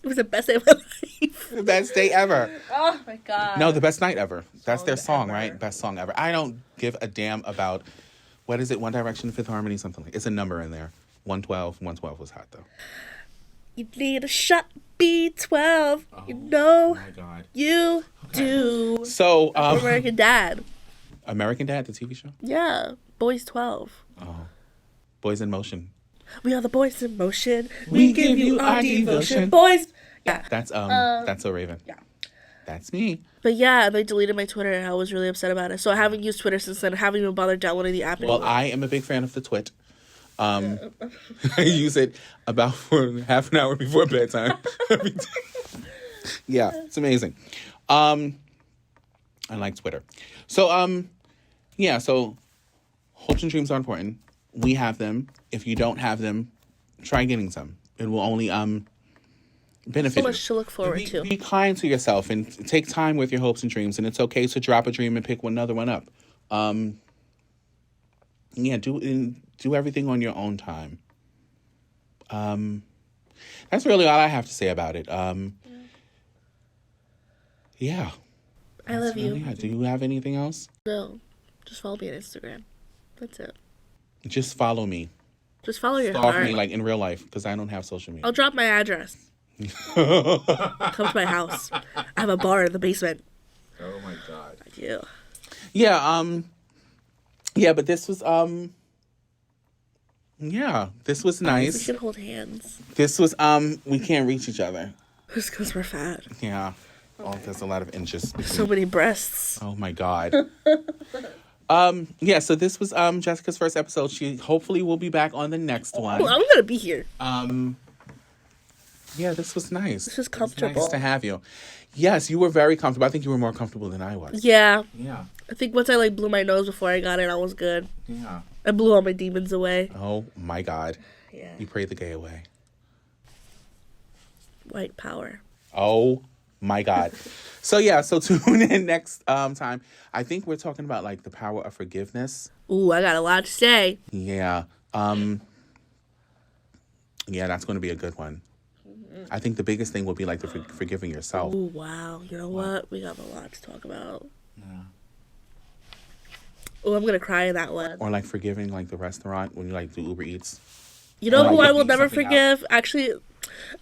It was the best day of my life. The best day ever. Oh my God. No, the best night ever. That's their song, ever. right? Best song ever. I don't give a damn about, what is it, One Direction, Fifth Harmony, something like. It's a number in there. 112. 112 was hot, though. You need a shot B12. You Oh know my God. you do. So, American Dad. American Dad, the TV show? Yeah. Boys 12. Oh. Boys in Motion. We are the boys in motion. We give you our devotion. Boys. Yeah. That's So Raven. Yeah. That's me. But yeah, they deleted my Twitter and I was really upset about it. So I haven't used Twitter since then. I haven't even bothered downloading the app anymore. Well, I am a big fan of the Twit. I use it about for half an hour before bedtime every day. Yeah, it's amazing. I like Twitter. So, yeah, so hopes and dreams are important. We have them. If you don't have them, try getting some. It will only benefit So you. much to look forward to. Be kind to yourself and take time with your hopes and dreams. And it's okay to drop a dream and pick another one up. Yeah, do everything on your own time. That's really all I have to say about it. Yeah. I love you. Yeah. Do you have anything else? No. Just follow me on Instagram. That's it. Just follow me. Just follow your stalk heart. me like in real life because I don't have social media. I'll drop my address. Come to my house. I have a bar in the basement. Oh my god. Yeah. Yeah, but this was yeah, this was We nice. should hold hands. This was we can't reach each other. Just because we're fat. Yeah. Oh, there's a lot of inches. So many breasts. Oh my god. Yeah, so this was Jessica's first episode. She hopefully will be back on the next one. Oh, I'm gonna be here. Yeah, this was nice. This was It was comfortable. nice to have you. Yes, you were very comfortable. I think you were more comfortable than I was. Yeah. Yeah. I think once I like blew my nose before I got in, I was good. Yeah. I blew all my demons away. Oh my god. Yeah. You prayed the gay away. White power. Oh my god. So yeah, so tune in next time. I think we're talking about like the power of forgiveness. Ooh, I got a lot to say. Yeah. Yeah, that's going to be a good one. I think the biggest thing will be like the forgiving yourself. Ooh, wow. You know what? We got a lot to talk about. Yeah. Oh, I'm gonna cry in that one. Or like forgiving like the restaurant when you like do Uber Eats. You know Or, who like, I will eat never something forgive? Actually,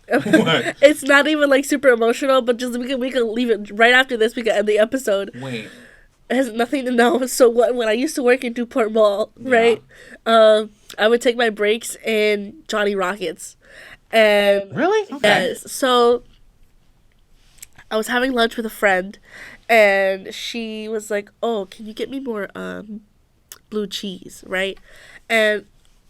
What? it's not even like super emotional, but just we can leave it right after this. We can end the episode. Wait. It has nothing to know. So when I used to work in Newport Mall, right? I would take my breaks in Johnny Rockets, and Really? Okay. yes. So I was having lunch with a friend, and she was like, "Oh, can you get me more blue cheese?" Right? And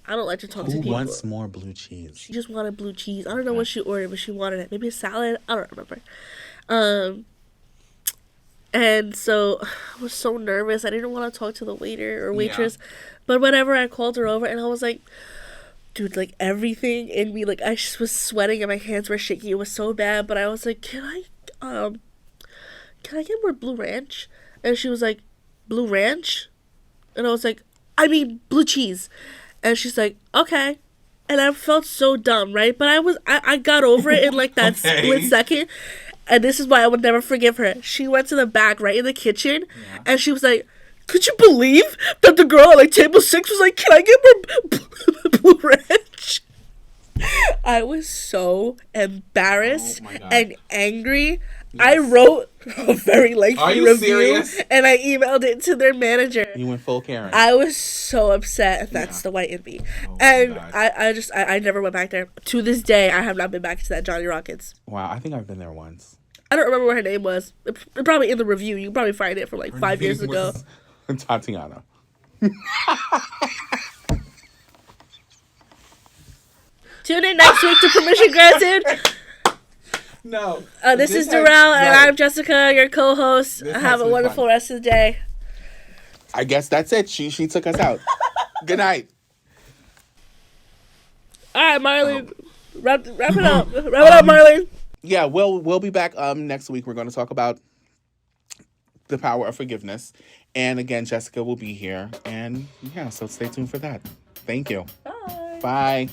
I don't like to talk to Who people. wants more blue cheese? She just wanted blue cheese. I don't know what she ordered, but she wanted it. Maybe a salad. I don't remember. And so I was so nervous. I didn't want to talk to the waiter or waitress. But whatever, I called her over and I was like, dude, like everything in me, like I just was sweating and my hands were shaking. It was so bad. But I was like, can I get more Blue Ranch? And she was like, Blue Ranch? And I was like, I mean blue cheese. And she's like, okay. And I felt so dumb, right? But I got over it in like that Okay. split second. And this is why I would never forgive her. She went to the back right in the kitchen and she was like, could you believe that the girl at like table 6 was like, can I get more Blue Ranch? I was so embarrassed Oh my God. and angry. I wrote a very lengthy Are you review serious? and I emailed it to their manager. You went full Karen. I was so upset. That's the white in me. Oh, And God. I never went back there. To this day, I have not been back to that Johnny Rockets. Wow, I think I've been there once. I don't remember what her name was. It's probably in the review. You can probably find it from like 5 years ago. Tatiana. Tune in next week to Permission Granted. No. This is Darrell, and I'm Jessica, your co-host. This Have has a been wonderful fun. rest of the day. I guess that's it. She took us out. Good night. All right, Marlene. Wrap it up. Wrap it up, Marlene. Yeah, we'll be back next week. We're going to talk about the power of forgiveness. And again, Jessica will be here. And yeah, so stay tuned for that. Thank you. Bye. Bye.